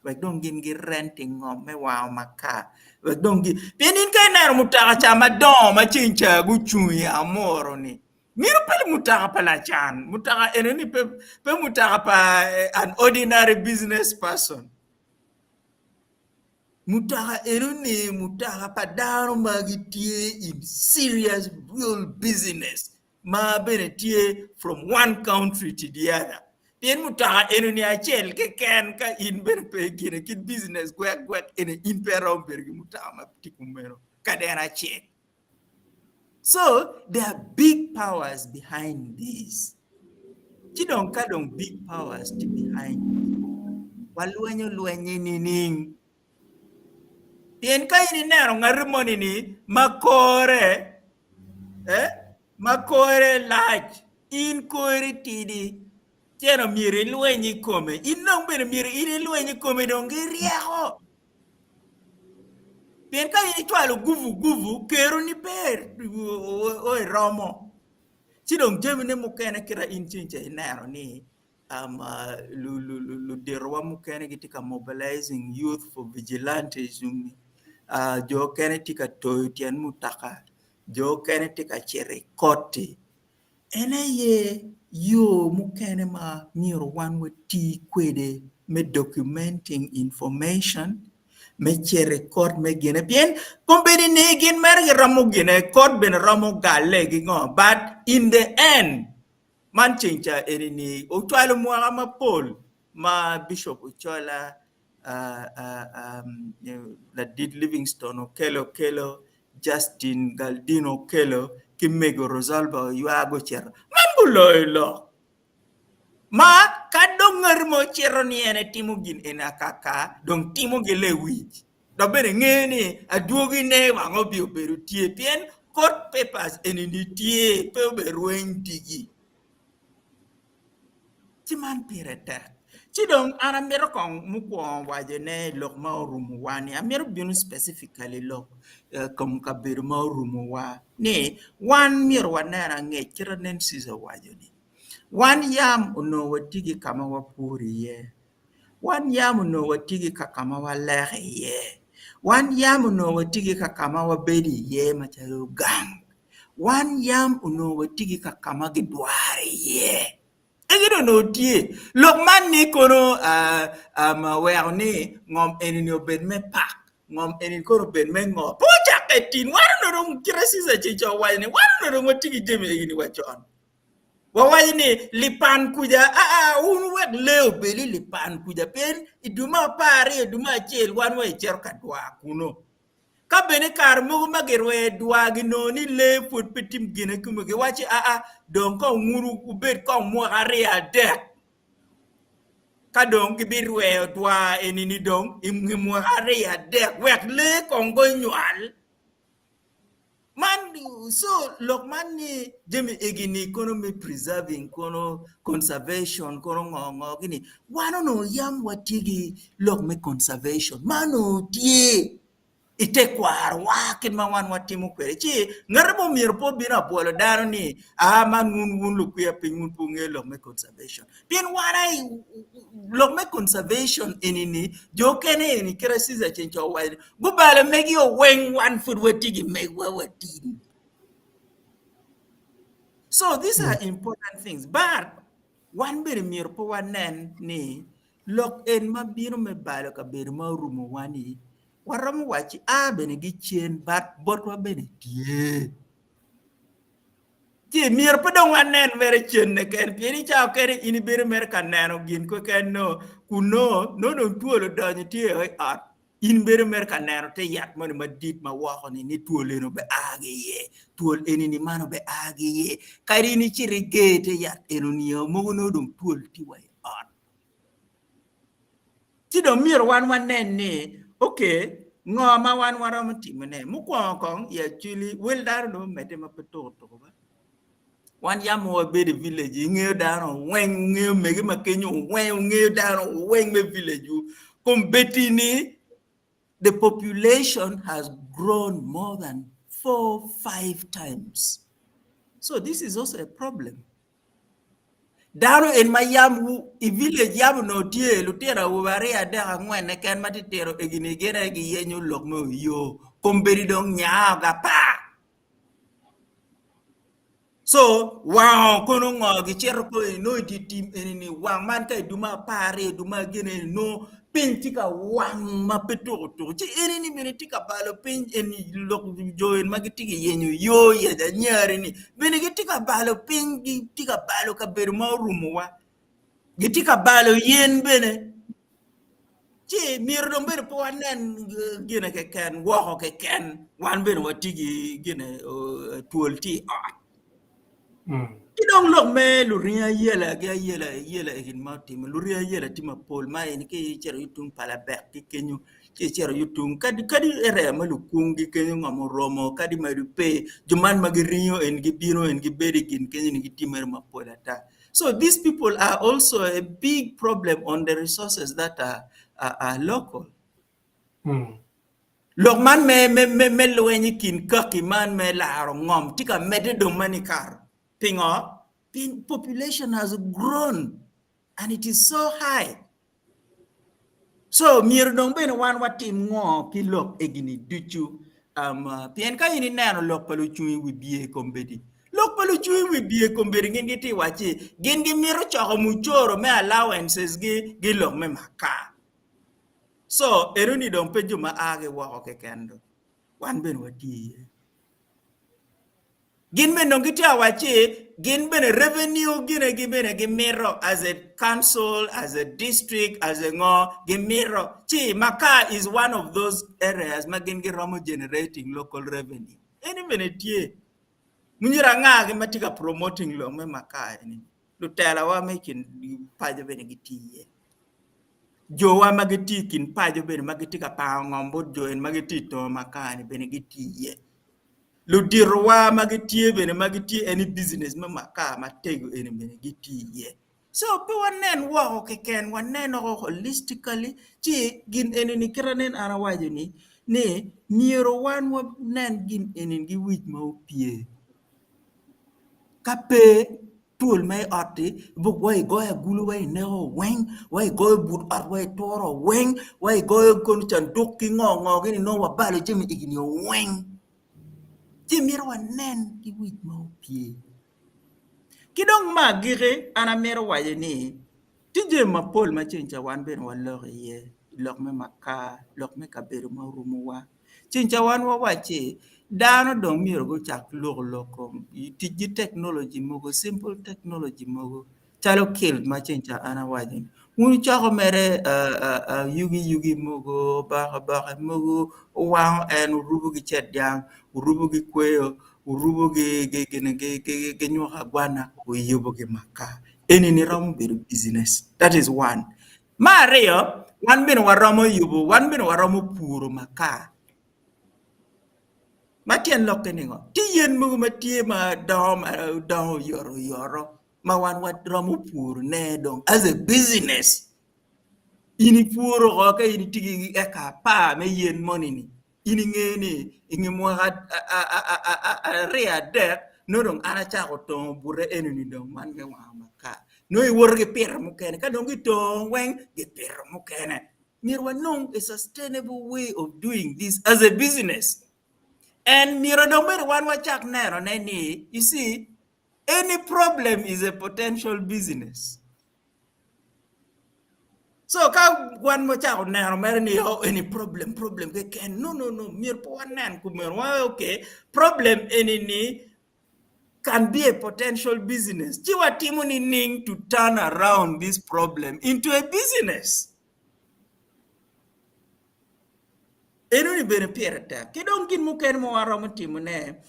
wek dong gin gi renti ngom me wow maka wek dong gi pienin kay nero mutaka chama dom ma chincha guchuya amoro ni Miro pale mutaka pala chan, mutaka eneni pe mutaka pa an ordinary business person. Mutaka eneni mutaka pa daro magitie in serious real business. Ma bene tie from one country to the other. Pien mutaka eneni achel ke ken ka in bene pe gine kit business gwek ene impero bergi mutaka ma tikumero kadena achel. So there are big powers behind this. Chidong kadong big powers behind. walwenyo nining pien ka ini nero ngarimo nini makore lach in kore tidi chero mire lwenyi kome in nong bene mire ini lwenyi kome donge rieko pien ka ini chwalo guvu kero ni ber oi romo chidong jemine mukene kira in chinche nero ni lu derwa mukene gitika mobilizing youth for vigilantism jo kene tika toitian mutaka jo kene tika chere koti ene ye yo mukene ma myero wan wati kwede me documenting information me chere kot me gine pien kumbeni ne gin mer ramu gine kot ben ramu gale gingo but in the end man chincha enini uchwalo mwala mapol ma bishop uchola la did Livingstone Okelo Justin Galdino Okelo kimego Rosalba yuago chero manguloilo ma kadongar mo chero ni ene timugin ena kaka dong timugile wich do bene ngeni aduogi ne wango bi oberu tie pien court papers enini tie pe oberu entigi timan pirete chidong ana mero kong mukwo wajene lok ma orumo wani amero binu specifically lok kom kabedo ma orumo wa ni wan mero wanera ngechira nen siza wajoni wan yam uno watigi kama wapuri ye wan yam uno watigi kama walehe ye wan yam uno watigi kama wabedi ye machalo gang wan yam uno watigi kama gidwari ye egino no tie lok man ni kono werni ngom enini obed me pak ngom enini kono obed me ngo pocha ketin waro no kirasiza chicho wani waro no ngotigi jeme egini wachon wawani lipan kuja un wek leo beli lipan kuja pen iduma pare iduma chel wan we cher kadwa kuno ka bene kar mo magerwe dwagi no ni le put pitim gine kumuge wachi don ko nguru ubet ko mo area de ka don gibirwe dwa enini don immo area de wek le ko ngonywal man so lok man ni jemi egini kono me preserving kono conservation kono ngongo gini wano no yam watigi lok me conservation mano tie ite kwar wakin ma wan watimu kwere chi ngarbo mir po bina bolo daro ni man ngun lu kuya pingun punge lok me conservation pien wana lok me conservation enini jo kene ni kera siza chencho wa go bale megi o wen one food watigi meg watin. So these are important things, but one bere mir po wanen ni lok en ma biro me balo ka bere ma rumo wani waram wachi bene gichien but botwa bene tie mir po dong wanen mere chien ne ken pieni chao kere ini bere mer kaneno gin ko ken no kuno no tuolo donyo tie at in bere mer kaneno te yat mani madit ma wako ni tuolo no be ye tuol enini mano be ye kari ni chirige te yat enoniyo mogo no dong tuol tiwai at tido mir wan wanen ni okay, ngoma wan waram timene mukwa kong ya chili wel dar no mete mapeto to ba wan yamo be the village nge dar wen nge mege makenyo wen nge dar wen me village kombetini the population has grown more than 4-5 times, so this is also a problem. Daro en mayam i village yam no tie lutera ware ada ngwen ne ken matitero egini gere gi yenyu lokmo yo komberi dong nyaga pa so wow kono ngogi cher ko no di tim enini wang man kay duma pare duma gene no pentika wang mapeto to ci enini benetika balo pen eni lok joen magitigi yenyu yo ya da nyare ni benetika balo pen gi tika balo ka ber ma rumu wa gitika balo yen bene ci mir do ber po wanen gene ke ken wo ke ken wan ber watigi gene tuolti Kidong look me luria yela in my team, luria yela team of Paul, my and Kicher Yutung Palabek, Kenyu, Kicher Yutung, Kadi ere malukungi Kenyum Romo, Kadi Marupe, Juman Magirino and Gibino and Giberik in Kenyan Gitimer Mapolata. So these people are also a big problem on the resources that are local. Look man me luenyi kin kaki man me la ngom tika mede do manikar. Pingo, population has grown and it is so high. So myero dong ben wan watim ngo pi lok egini duchu pien ka ini nano lok palu chui wi bie kombedi. Lok palu chui wi bie kombedi ngi ti wachi gengi myero choko muchoro me allowances gi lok me maka. So eruni dong peju ma age wa ke kendo. Wan ben wati. Gin men nong kiti awachi gin ben revenue gine gibene gimiro as a council, as a district, as a ngo gimiro. Chi maka is one of those areas magin giromo generating local revenue. Any minute ye. Munira nga gimatika promoting lo me maka ni. Lutela wa making paja bene giti. Jo wa magiti kin paja bene magitika pa ngombo jo en magiti to maka ni bene giti. Ludirwa magitie bene magitie any business maka matego any bene gitie. So pe wanen wa okeken wanen holistically chi gin any kiranen anawaje ni ne myero wan wanen gin any gi wich ma opie. Kape tool may ati book way go a gulu way no weng way go but art way toro weng way go kon chan duki ngo gini no wa balo jimi igini weng. Myero wanen ki wich ma opie. Kidong magire ana mero waye ni tije ma Paul ma chencha wan ben walor ye lok me maka lok me kabedo ma orumo wa chencha wan wa wache dano dong myero go chak loko tiji technology mogo simple technology mogo chalo killed ma chencha ana waje Muni chako mere yugi mogo baka mogo wang en urubu gi chet yang urubu gi kweyo urubu gi nyoka gwana uyubu gi maka eni ni ramu beru business. That is one. Mario one bin waramo yubu one bin waramo puro maka matien lokeningo tiyen mugo matie ma dom yoro ma wan wat ramu puro ne dong as a business. Ini puro ka ini tigi eka pa me yen money ni ini ngeni ingi mo rea de no dong ana cha ko to bure enu ni dong man ke wa maka no i wor ge per mo kene ka dong gi to wen ge per mo kene mirwa nong a sustainable way of doing this as a business and miro dong ber wan wa chak nero ni you see any problem is a potential business. So ka one mo cha na mer ni any problem ke ken no mir po wanan ku mer okay problem any ni can be a potential business. Jiwa timu ni ning to turn around this problem into a business. Eno ni bene pierta ke don kin mu ken mo waro mo timu ne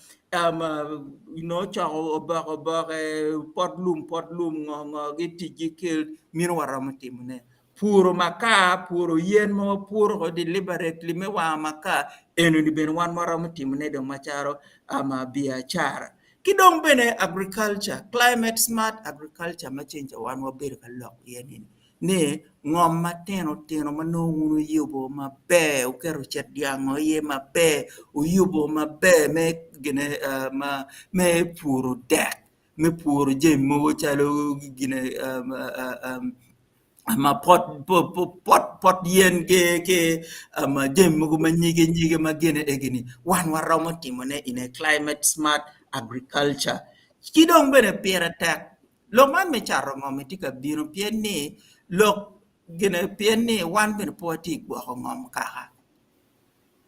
cha oba potlum ngo giti kel mir waro mo timu ne puro maka puro yen mo puro deliberately me wa maka eno ni ben wan mara mutim ne do macharo biashara kidong bene agriculture climate smart agriculture ma change wan wa ber ka lok yen ne ngom mateno manongu yubo mabe ukero chet diango ye mabe uyubo mabe me gene me puro dek me puro je mo chalo gine ma pot yen ke jem mo ma nyige ma gene egini wan waramo timone in a climate smart agriculture kidong bene piera tak lo man me charo ngom tika biro pieni lo gene pieni wan bene poti gwa ngom kaka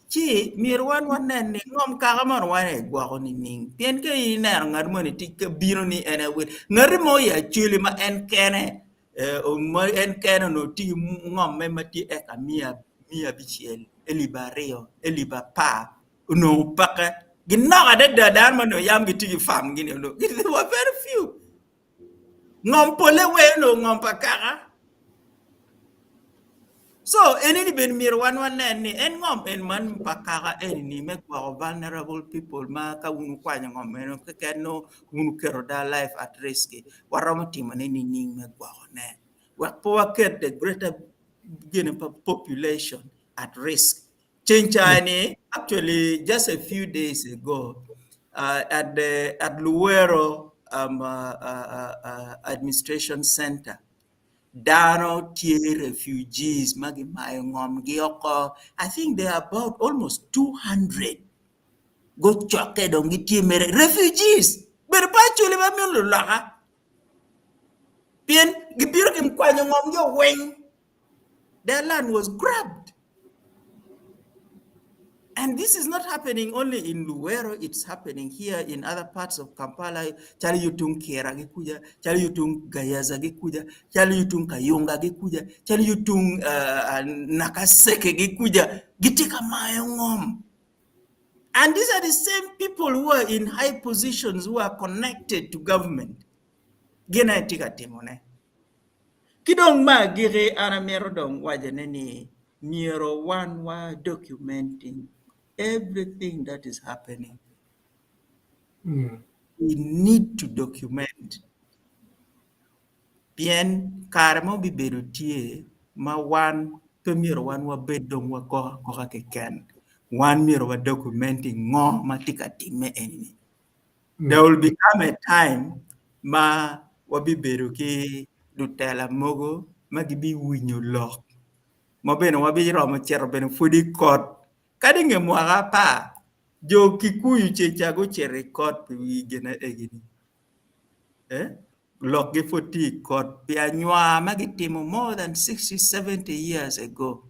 chi mir wan wanen ni ngom kaka man wan gwa ni ning pien ke iner ngar mo ni tika biro ni ene wit ngar mo ya chuli ma en kene mo en kene no ti ngom me mati e ka mia bichiel eliba pa no paka ginaga de dan man no yam giti fam gini no it was very few ngom pole weno ngom pakara. So any ben mir one ni en ngom en man pakara ni me kwa vulnerable people ma ka unu kwa ngom en ka no unu kero da life at risk warama timane ni me kwa ne wa po get the greater population at risk. Chinchani, actually, just a few days ago, at Luero Administration Center, Dano Tie refugees, I think there are about almost 200. Go choke don't get refugees. But actually, their land was grabbed. And this is not happening only in Luero, it's happening here in other parts of Kampala. Chali yutung Kera gikuja, chali yutung Gayaza gikuja, chali yutung Kayunga gikuja, chali yutung Nakaseke gikuja, gitika mayongom. And these are the same people who are in high positions who are connected to government. Gena tika timone. Kidong ma gire ana myero dong wajaneni myero one wa documenting everything that is happening. We need to document. Bien karamo bibedo tie ma wan myero wan wa bedong wa ko keken. One myero wa documenting ngo matika timme enemy. There will become a time ma wa bibedo ki dutela mogo magibi winyo lock. Mabeno wabi romo chero beno fudi kot. Kadinge mwaga pa. Jo Kikuyu chechago chere kot pi gena egini. Lock ge foti kot. Pia nywa magitimo more than 60, 70 years ago.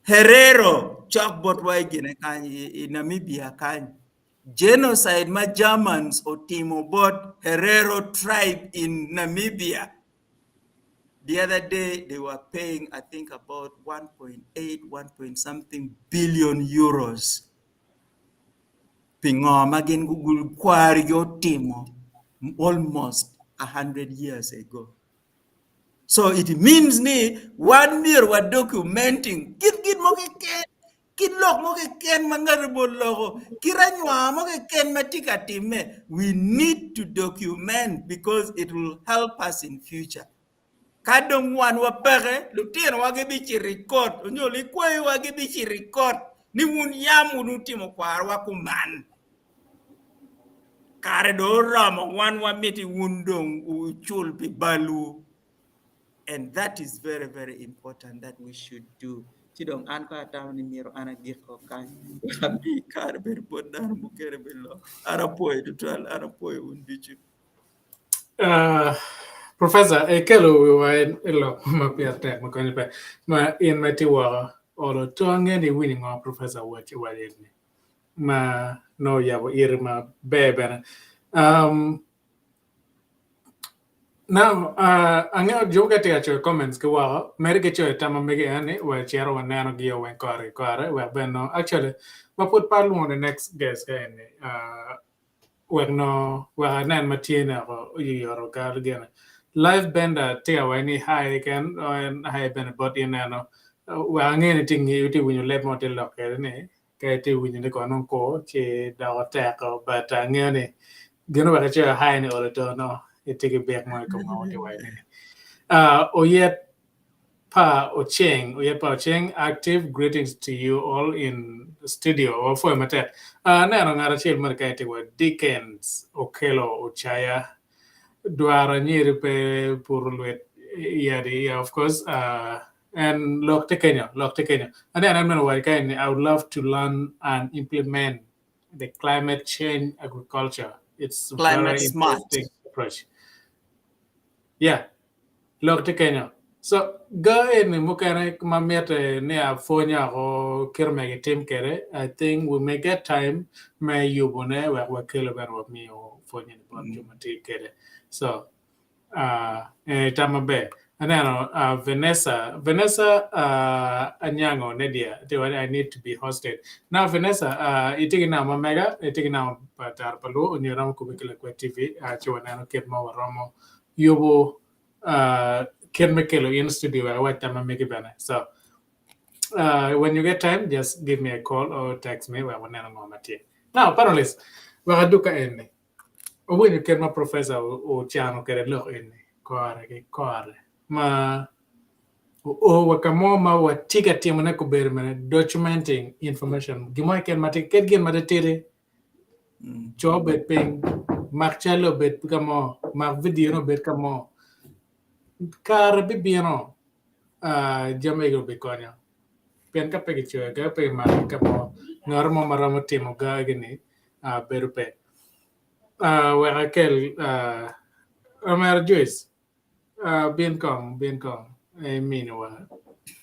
Herero chokbot wa gena kanyi Namibia kanyi. Genocide ma Germans otimo bot Herero tribe in Namibia. The other day, they were paying, I think, about 1.8 billion euros. Pingomagin Google kwari yo timo almost 100 years ago. So it means ni 1 year we're documenting. Kid moke ken, kid lok moke ken mangarbo logo, kiranywa moke ken matika timme. We need to document because it will help us in future. Kadong wan wa pere, lutien wage bichi record, onyoli kwe wage bichi record, ni wun yamu nutimo kwa wa kuman. Kare do rama wan wa miti wundong uchul pi balu. And that is very, very important that we should do. Chidong anka ataw ni myero ana giko kan. Kami kare berbodan mukere bello. Arapoy tutal arapoy undichu. Professor, kelo wen elo mapiate makoni pe ma in matiwa olo tonge ni winning on Professor what you ma no ya irma bebe now anga juga te acho comments ke wa merge cho tama mege ane wa chero wa nano gio wen kore wa beno actually ma put palu on the next guest ene no wa nan matina ro yoro gar gena live bender te wa ni high again and high bend but in no wa ngene tingi uti winyo let mo te lokere ne ke te winyo ne kono ko che da ta ko but ngene gonna wa che high ne olo to no it take it back my come out wa ne oyet Pa Ocheng, active greetings to you all in the studio or for matter. Nano ngara chil markete wa Dickens, Okelo, Ochaya, Duara nyiri pe purulwet yadi, of course, and Lokte Kenya. And then I'm not working. I would love to learn and implement the climate change agriculture. It's Climate very smart interesting approach. Yeah, Lokte Kenya. So go in mukane mamete ne afonya o kirmege team kere. I think we may get time may you bone wa kilo ben wa mi o fonya ni bon jumati kere. So tamabe. And then Vanessa Anyango Nedia. I need to be hosted. Now Vanessa itigina na mamega itigina patar palu unyiram kubikile kwa TV chiwanano kidmo waromo yobo ken mekelo in studio I watch them make it better. So when you get time, just give me a call or text me when I'm on my team. Now, panelists, we're duka enne. When you can my professor o chano kere look enne. Kore. Ma o wakamo ma wa tiga timu na kubere mana documenting information. Gimo ken mate ket gen mate tere. Job bet ping. Mak chalo bet kamo. Mak video no bet kamo. Kara bibiano. Jamaica bekonya. Pian ka pe kichwe ka pe ma ka mo ngor mo maramo timo ga gini beru pe wa kel Omer Joyce bien kong e mino wa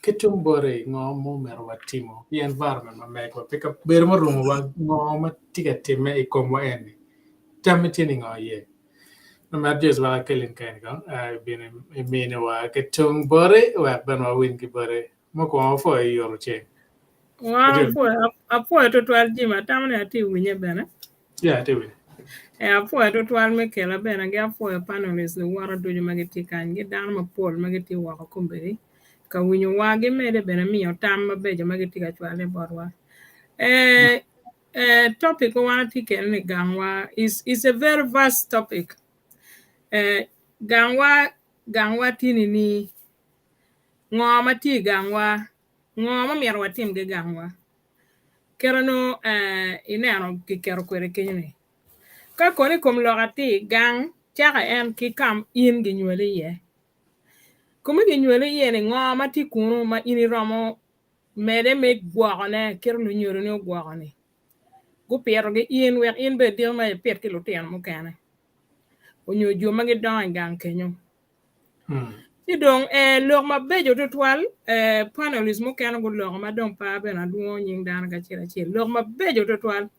ketum bore ngo mo mer wa timo the environment ma me ko pick up beru mo rumo wa ngo ma tiga time e komo eni tamitini ngo ye Omer Joyce wa kel in kan ko bien e mino wa ketum bore wa ban wa win ki bore mo ko fo e yoru che Apo to twal jima tamne ati winye bene. Yeah, do it. Apo to twal me kela bene ge apo panelist the wara dojo mageti kan ge dan ma pol mageti wa ko kumberi ka winyo wa ge mede bene miyo tam mabejo mageti ka twale borwa. Topic one ticket ni Gangwa is a very vast topic. Gangwa tini ni ngoma ti Gangwa ngoma myero watim ge Gangwa. Kerano inero ki kero kwere kenyne. Ka koni kom logati gang chaka en ki kam in gi nywele ye. Kuma gi nywele ye ni ngoma ti kunu ma ini romo mede me gwagone kero lu nywele ni gwagone. Gu pero ge in wek in be dir ma pet ki lu tiyan mo kene. Onyo jo magi don gang kenyo. Tidong log ma bejo to twal panelist mo kene go log ma don pa be na duo nying dan ga chira chi log ma bejo to twal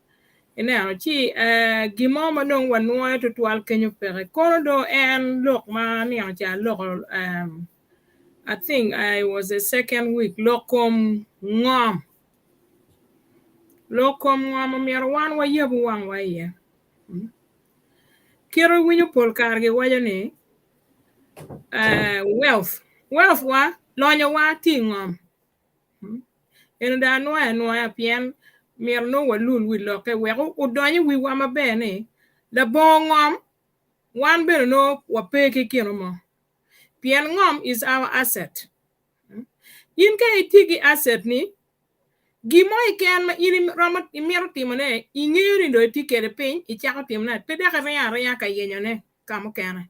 ene ano chi gimo ma don wan no to twal kenyo pere kono do en log ma ni an cha log I think I was the second week lokom ngom myero wan wa yebu wan wa ye kiro winyo pol karge waja ni wealth wa lonyo wa tingom en da no pien mier no walul wi loke we o donyo wi wa mabene la bongom wan be no wa peke kino mo pien ngom is our asset in ka itigi asset ni gimo iken ma iri romo mier timone ingiri ndo tikere pin ichako timna te de ka ka yenyone kamo kana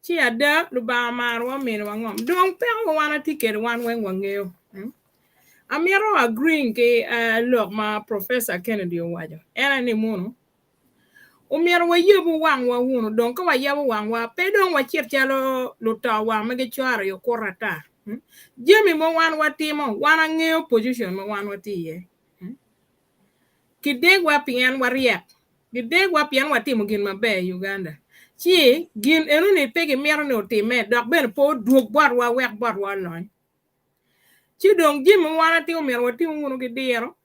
chi ada lu ba marwa min wa ngom dong pe wana tikere wan wen wangeo Amiero agreeing ke look ma Professor Kennedy Owajo. Era ni mono. Umiero wa yebu wang wa wuno. Don ka wa yebu wang wa. Pe don wa chirchalo luta wa mege chwara yo korata. Jemi mo wan wa timo. Wana ngeo position mo wan wa tiye. Kideg wa pian wa riak. Kideg wa pian wa timo gin mabe Uganda. Chi gin enu ni pegi miero no time. Dok ben po duok bar wa wek bar wa loin. Chidong jim wana ti umiero wati unguno gidiro.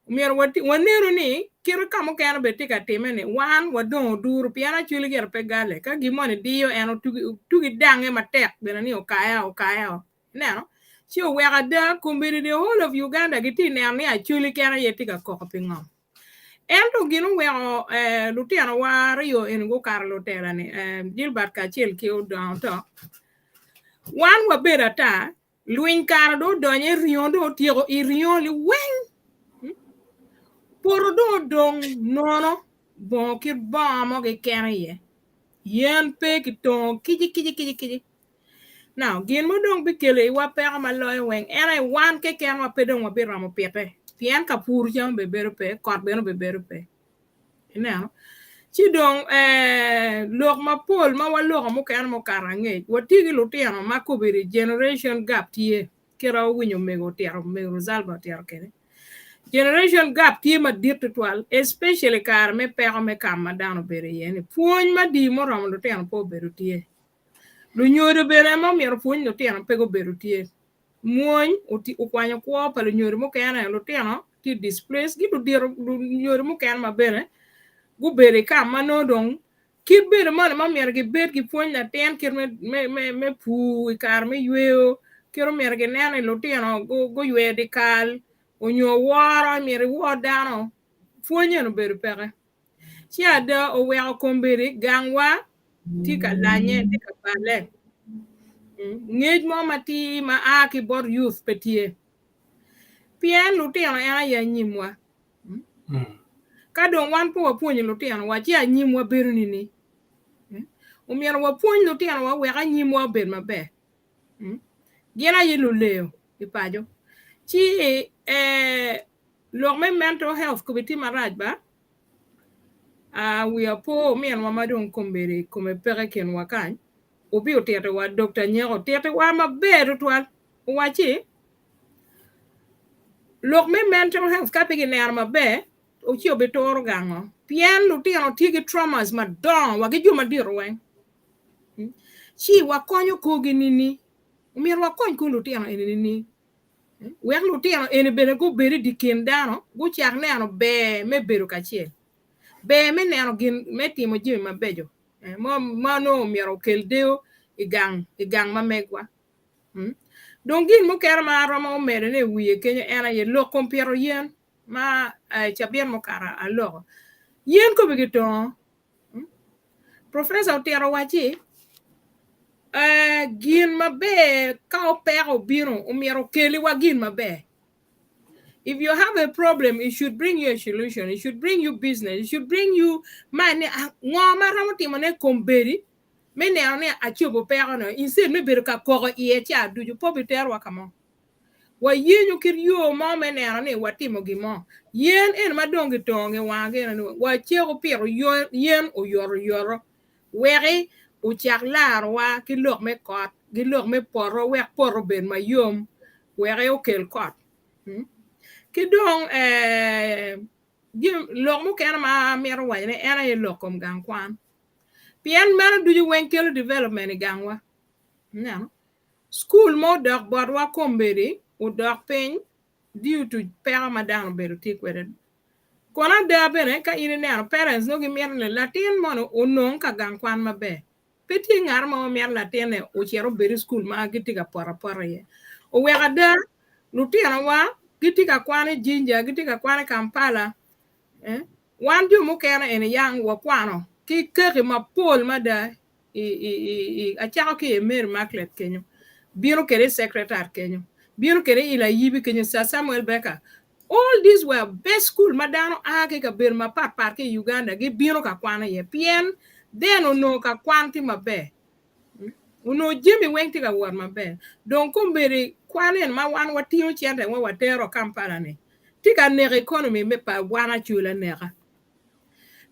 Umiero wati wanero ni kiro kamo kano betika timene wan wadong duru piana chuli ger pegale ka gimone dio eno tugi dange matek bena ni okaya neno chi wega da kumbiri the whole of Uganda giti ne ani achuli kana yetika koko pingom ento ginu wego lutiano wario en go karlo terani Gilbert Kachil ki down to wan wabera ta Luin kara do donye rion do tiego I rion li weng. Poro do dong nono bon kir ba mo ge kene ye. Yen pe ki ton kiji. Now gin mo dong bi kele wa pe ma loy weng ene wan ke ken wa pe dong wa bi ramo pete. Pien ka pur jam be beru pe kor be no be beru pe. Ina chi dong lok ma pol ma wa lok mo kan mo karange. Wa tigi lutiano ma ko be generation gap tie. Kera winyo mego zalba tiaro kene. Generation gap tie ma dirtu twal, especially kar me pego me kam madano bere yene. Puony ma di mo rom lo tiano po beru tie. Lu nyoro bere mo miero puony lo tiano pego beru tie. Muony ukwanyo kwa pa lu nyoro mo kene lo tiano ti displace gitu lu nyoro mo kene ma bere. Gu bere kam ma no dong kit bedo man ma myero gibed gi puonj latin kit me pu kar me yweyo kiro myero gineno lutino go ywe dikal onyo woro myero wo dano puonjeno bedo peke ci ada oweko kombiri gangwa tika lanye tika bale ngej mo mati ma aki bor youth petie pien lutino ena ya nyimwa ka dong wan po wapuonjo lutino wa ci anyimwa bedo nini umyero wapuonj lutino wa weka nyimwa bed maber gina yelo leo ipajo ci lok me mental health ko biti maraj ba we are po mien wa madong kombere kome pere ken wakany obi otete wa Dr. Nyero tete wa maber twal wachi lok me mental health ka pigi ner maber ochi obitoro gango pien lutino tigi traumas madong wa gi juma diro wen chi wakonyo kogi nini umiro wakony ko lutino nini wek lutino ene bene go beri dikin dano go chak neno be me beru kachiel be me neno gin me timo jimi mabejo no miro kel deo igang mamegwa don gin mo kera ma romo mere ne wiye kenyo ena ye lo kompiero yen ma chabien mo kara alo yen ko bigito professor Otero wachi gin mabe ka opero biro umiro keli wa gin mabe. If you have a problem, it should bring you a solution. It should bring you business. It should bring you money. Ngoma ramoti mane komberi. Me ne ane achibo pero no. Instead me beruka koro iecha do you pobiter wakamo. Wa yen you kir you mo me ne ane watimo gimo. Yen en madongi tonge wange no. Wa chego pero yen o yoro. Weri u chaklar wa kilok me kot. Kilok me poro wek poro ben mayom. Weri o kel kot. Kidong lok mo kena ma myero wa ne ena ye lokom gang kwan pien mara do you wenkel development gangwa no school mo dok borwa komberi u dok pen due to pera madano beru tikwere kona da bene ka ine ne parents no gi myerne latin mono unon ka gang kwan mabe peti ngar mo myer latin ne u chero beru school ma gitiga pora ye o wega da lutino wa gitika kwane Jinja gitika kwane Kampala wan ju mo kena en yang wa kwano ki kere ma pol mada a chako ki emer maklet kenyo biro kere secretary kenyo biro kere ila yibi kenyo sa Samuel Becker all these were best school madano ake ka ber ma par ke Uganda gi biro ka kwana ye pien then no ka kwanti mabe uno jimi wenti ka war mabe donc kombere kwanen ma wan watio chiende wa watero Kampala ne tika ne economy me pa wana chula nega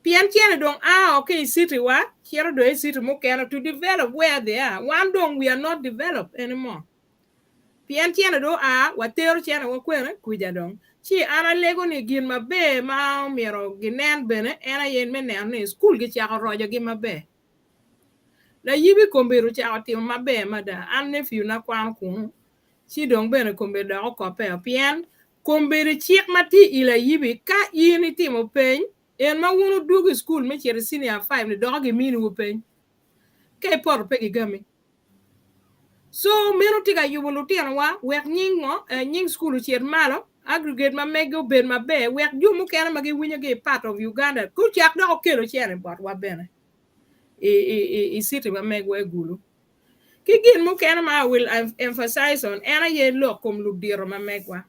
pien chiende don okay city wa chiero do city mo kena to develop where they are one don we are not developed anymore pien chiende do watero chiende wa kwere kuja don chi ana lego ni gin mabe ma miro ginen bene ena yen me ne school gi chako rojo gi mabe la yibi komberu cha oti mabe mada an nephew na kwan kun chi dong bene kombe do ko pe pien komberi chiek mati ila yibi ka yini timo pen en ma wonu dugu school me chere senior 5 ni dogi mini wo pen ke por pe gami so mero tiga yubo lutien wa wek nyingo nying school cher malo aggregate ma mego ben mabe wek jumu kena magi winya ge part of Uganda ku chak do kelo chere bot wa bene city ma megwe gulu kigin mo kena ma will emphasize on ena ye lokom lu diro ma megwa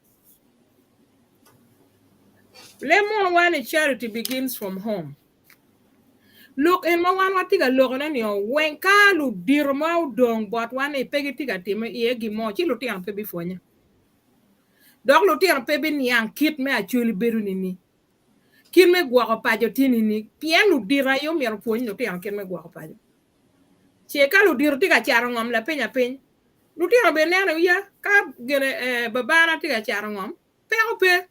lemon one charity begins from home look en ma wan watiga logo na ni wen ka lu diro ma dong bot wan e pegi tiga time ye gi mo chi lu tian pe bifonya dok lu tian pe bin yang kit me achuli beru ni kin me gwa pa jo tinini pien lu dira yo mer poin lu tian kin me gwa pa jo cheka lu dir tiga charo ngom la penya peny lu tiro benene ya ka gene babana tiga charo ngom pe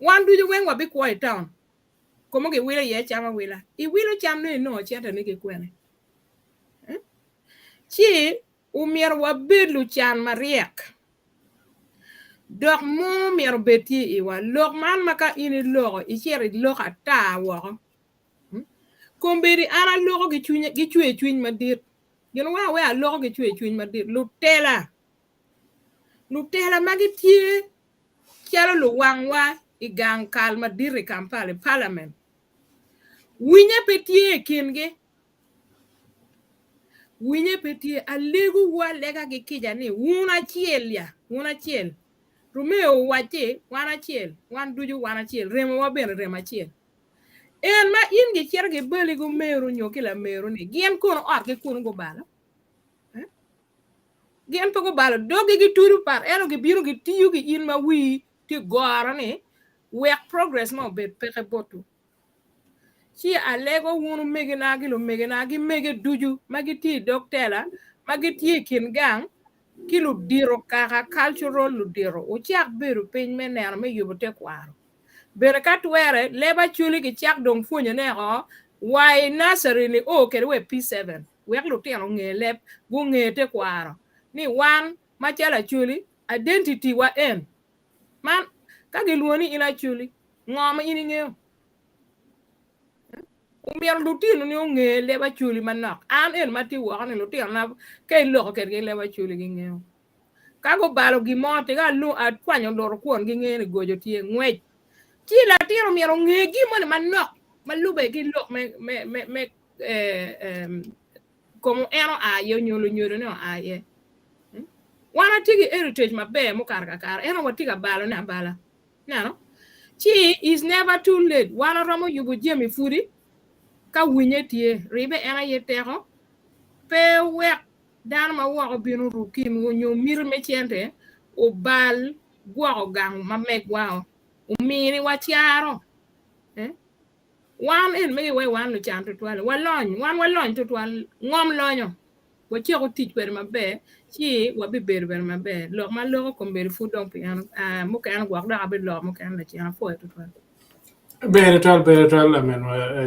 wan du wen wa bi kwai town komo ge wile ye chama wila I wilo cham no chata ne ke kwene chi umier wa belu chan mariek dok mo mier beti I wa lok man maka ini logo I chere lok ata wo komberi ana logo gi chwe madir you know we a logo gi chwe madir Lutela magi tie kialo lu wangwa igang kal madiri Kampala parliament winya petie kinge winye petie alegu wa lega gi kijani una chiel Romeo wache wana chiel wan duju wana chiel remo wa ben rema chiel en ma ingi chierge beli go meru nyokila meru ni gien kono arke kono go bala gien to go bala dogi gi turu par eno gi biru gi tiyu gi in ma wi ti gora ni work progress mo be peke botu si alego wunu megenagi mege duju magi ti doktela magi ti kingang kilo diro kaka cultural lu diro o chiak beru pen mener me yubote kwaro bere katwere leba chuli ki chiak dong funyo ne ho why nursery ni o kere we P7 we lu telo ngelep gu ngete kwaro ni wan machala chuli identity wa en man kage luoni ina chuli ngoma ini ngeo myero lutino ni onge leba chuli manok an en mati wa ni lutino na ke lo ke leba chuli gi ngeo kago balo gi mote ga lu atwanyo loro kuon gi ngene gojo tie ngwe ti la tiro myero nge gi mon manok malube gi lo me como ero ayo nyolo no aye wana tigi heritage mabe mo kar ero watiga balo na bala no chi is never too late wana romo yubu jemi furi ka winye tie ribe ena yetero pe wek dan ma wo binu rukin wonyo mir me chente o bal gwo gang ma megwa o miri wachiaro wan en me we wan lu chanto twale walon to twal ngom lonyo wachi ko tich per mabe chi wabi ber mabe lo ma lo ko ber fu don pian mo kan gwa da be lo mo kan la chian fo to twal Beretral, I mean,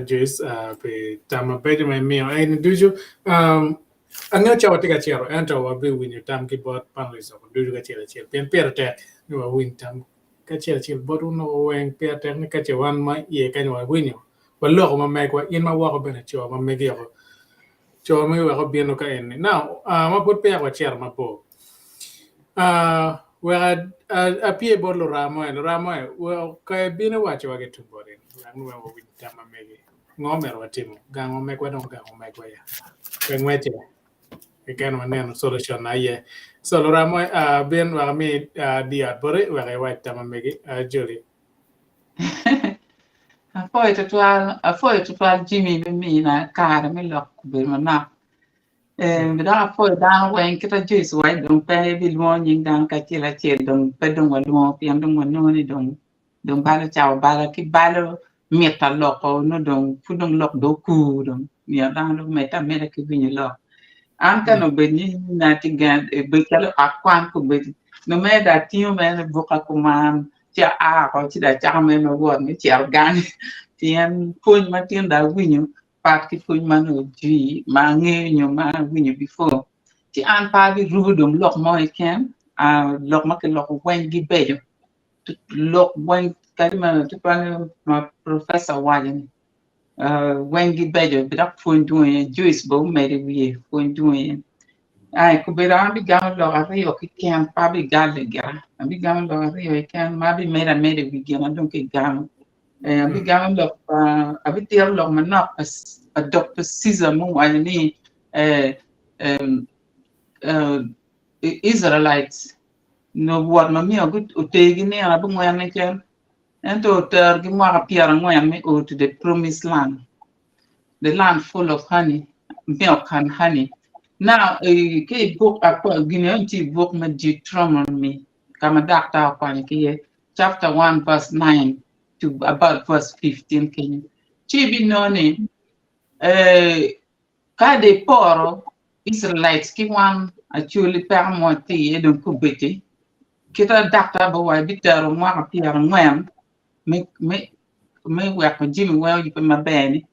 Jace, pe tama pede me mio. En duju, anga chawa tika chero, enta wa be win your tam ki bot panelists of duju ka chero. Pen perte, you are win tam ka chero, but uno wen perte ni ka chewan ma ye ka wa win yo. Wa lo ma me kwa in ma wa ko bene cho ma me yo. Cho me wa ko bien ka en. Now, ma put pe wa chero ma po. Where a pie borlo ramo well ka bine wacho wage to borin ngwe wo win tama megi ngomero watimo gango mekwa don gango mekwa ya ngwete e kan manen solution na ye so ramo ben wa mi dia bore wa wa tama megi joli foi to Jimmy me na cara me lock be mana bida foi dan wen kita juice wai dong pe bil mo ning dan ka chila chil dong pe dong wa mo pian dong wa no ni dong bala chao bala ki bala meta loko no dong fu dong lok do ku dong ya dan do meta meta ki vini lo an ka no be ni na tigan be kala akwan ku be no me da tio me boka kuman cha a ko chi da cha me no wo ni cha gan tien kun ma tien da vini pat ki kun man o ji ma nge nyo ma winyo before ti an pa bi rudum lok mo ken lok ma ke lok wen gi bejo lok wen kalima to pan ma professor wajani wen gi bejo bi dak fon doing juice bo me de wi fon doing ai ku be ran bi gam lo ari o ki ken pa bi gal ga bi gam lo ari o ken ma bi me de wi gena don ke gam bi gam lo abi tier lo manok a Dr. Caesar mo ani Israelites no what ma mi ogut otegi ni abu ngwan ken ento ter gi ma pier ngwan me o to the promised land, the land full of honey, milk and honey. Now ke book akwa gini book ma Deuteronomy kama dakta kwa ni chapter 1 verse 9 to about verse 15 ken chi bi noni ka de poro Israelites ki wan actually permonti e don kubeti kita dakta ba wa bitero mwa pier ngwem me wa ko jimi wa yi ma beni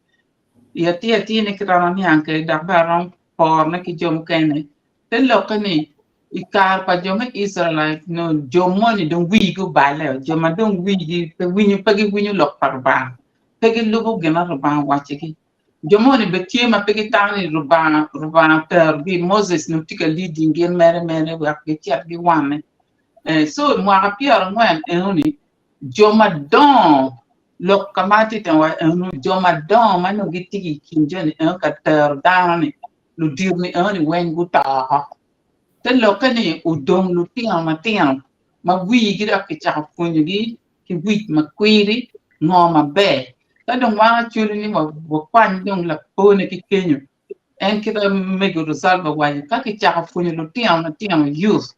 ya ti ne kita ni anke dakta ron por na ki jom kene te lokani ikar pa jom Israelite no jomoni don wi go bale joma don wi di pe wi ni pagi wi ni lok par ba pagi lubu gena ba wa chiki jomoni betie ma pegitani ruba ter gi Moses no tika leading gen mere wa betia gi wane so mo pier ngwen enuni joma don lok kamati tan wa enu joma don mano gitigi kinjoni en ka ter dani lu dirni eni wen guta te lokani udong lu tiang ma wi gira ki cha funyu gi ki wi ma kwiri ngoma be ta dong wa chuli ni mo kwan dong la pone ki kenyu en kita mego do salva wa ka ki cha funyu lu tiang youth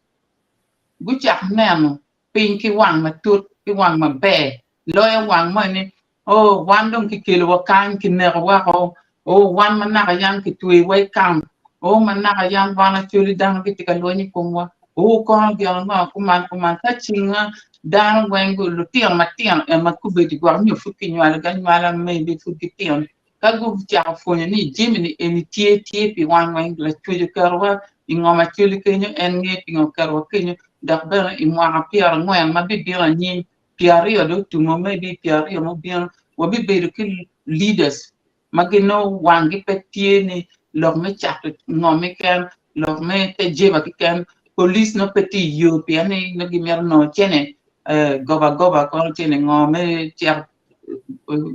gu cha neno pin ki wang ma tut ki wang ma be loya wang ma ni o wan dong ki kelo wa kan ki ne wa o wan ma na yang ki tuwe wai kam o man na yang bana chuli dang ki tika lo ni kumwa o ko gyan ma kuman ta chinga dan wengu lu tiang e ma kube di gwa nyu fuki nyala ga nyala me bi fuki tiang ka gu cha fonya ni jimini eni tie pi wan weng la chuli karwa ingoma chuli kenyo en nge pingo karwa kenyo dak bela imwa piar ngwen ma bi bila ni piario do tumo me bi piario mo bien wa bi be ki leaders magino wangi petie ni log me chat ngomi ken log me te jeba ki ken police no peti yo piani no gimer no chene goba ko chene ngome tia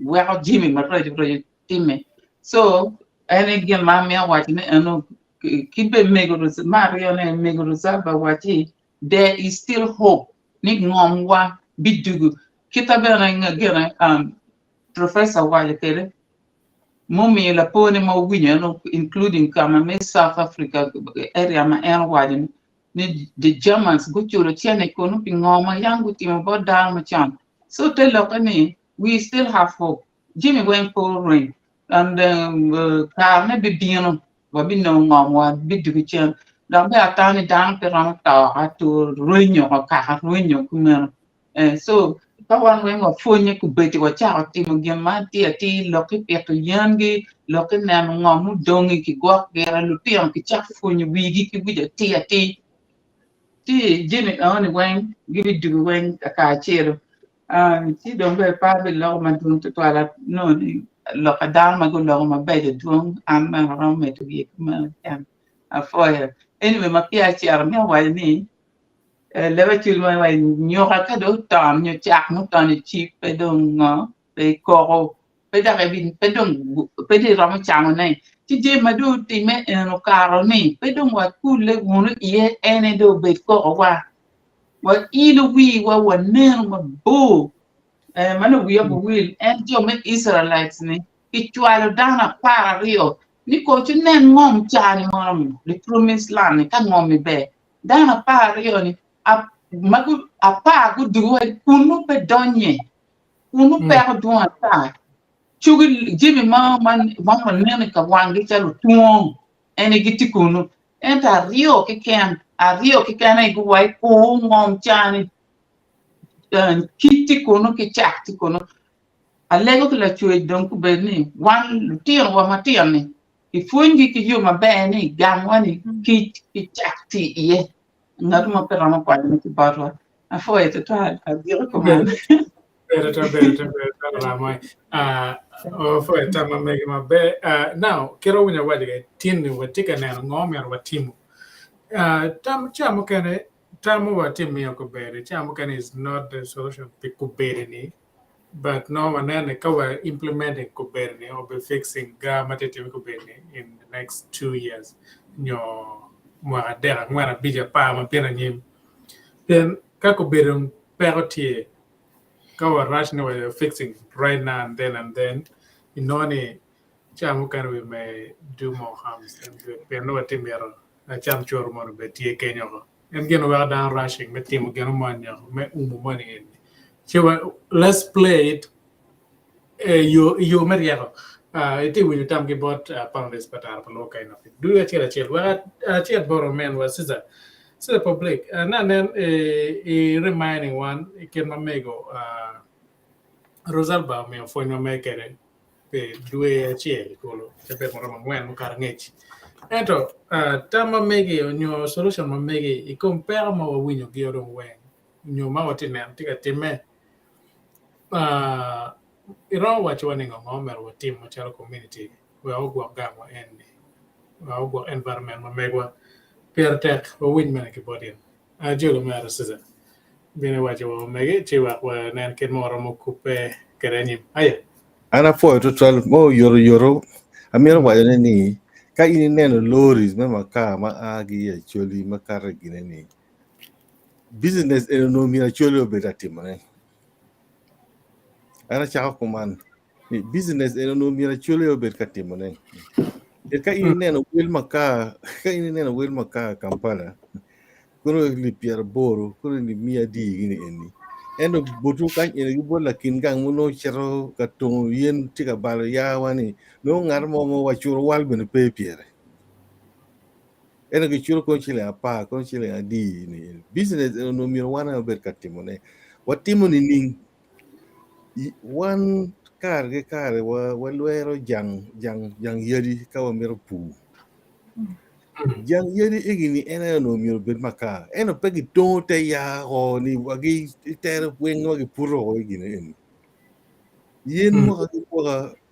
wa jimi ma roje timme so ene gel ma me wati ne eno kibe megoro mario ne megoro saba wati there is still hope ni ngom wa bidugu kita bena ngena professor wa kere Mummy la pone ma winya no including kama me South Africa area ma en wadin ni the Germans go churo chene ko no pingoma yangu timo boda ma chan so te lokani we still have hope Jimmy went for rain and ka ne bi bino wa bi no ngomwa bi du chen da ba atani dan pe ram ta atu ruinyo ka ruinyo kuma so kawan wen wa fonye ku beti wa cha ti mo gem ma ti lo ki pe to yangi lo ki na ngo mu dongi ki go gera lu ti ki cha fonye wi gi ki bi ti jini on wen gi du wen ka chero ti don be pa be lo ma dun to ala no lo ka dal ma go lo ma be de dun am ma ro me to gi ma a foya anyway ma pia chero me wa ni leva chil mai mai nyoka ka do tam nyo chak no tan chi pe dong ngo pe ko pe da bin pe dong pe di ram chang nei ti je ma do ti me no karo ni pe dong wa ku le ngunu ye ene do be ko wa ilu wi wa ne ma bo manu wi abu wil en jo me Israelites ni ki chwalo dana para rio ni ko chu nen ngom chani ngom the promised land ka ngom be dana para rio ni magu apa gu duwa kunu pe donye kunu pe duwa ta chugi jimi man ne ka wangi chalu tuong ene giti kunu enta rio ke ken a rio ke ken ai gu wai ko ngom chani kiti kunu ke chakti kunu alego la chue don ku be ni wan tier wa matier ni ifungi ki yuma be ni Gangwa ni ki chakti ye ngatuma pera ma kwa ni ki barwa afo ete to a dire comment better la mai for tama megi ma be now kero winya wadige tin watika na ngomer watimu tam chamo kene tamu watimu yako bere chamo kene is not the solution piku bere ni but no manene kawa implementing ko bere ni or be fixing ga matete ko bere ni in the next 2 years nyo mwa dera mwa bija pa ma pena nyim then kako bere perotie kawa rational way of fixing right now and then inoni chamu kan we may do more harms and we know what timero a cham chor mo be tie kenyo and geno wa down rushing me timu geno manya me money in so let's play it you meriero iti we tam ge bot panlis patar palo kind of do you chill wa chill boro man was the public and then reminding one can mamego Rosalba me foi no mekere pe due chiel kolo te pe mo ngwen mo kar ngech ento tama megi onyo solution ma megi I compare mo winyo gi odong wen nyo ma otine tika timme iro wacho ni ngomer wo team mo chalo community we au gwa Gangwa en we au gwa environment ma megwa per tek o win men ke bodin a jolo ma ra seza bine waje wo mege ci wa nen ken mo ro mo coupe kerenyim aya ana fo to twal mo yoro amira wa ni ka ini neno lorries me maka ma agi ya choli makara gine ni business no mira choli obeta timane ana cha ko man ni business no mira choli obeta timane e ka ini neno wel maka ka ini neno wel maka Kampala kono li Pierre Boro kono ni mia di gini eni eno botu kan ene gibo la kingang muno chero ka to yen tika balo ya wani no ngar mo wachuro wal bene pe Pierre ene gi churo ko chile apa ko chile adi ni business no mi wana ber katimone watimo ni ning wan kar ge kar wa luero jang yedi ka wa mero pu jang yedi igini ene no mi ber maka ene pegi to te ya o ni wagi ter wen wagi puro igini ene yen mo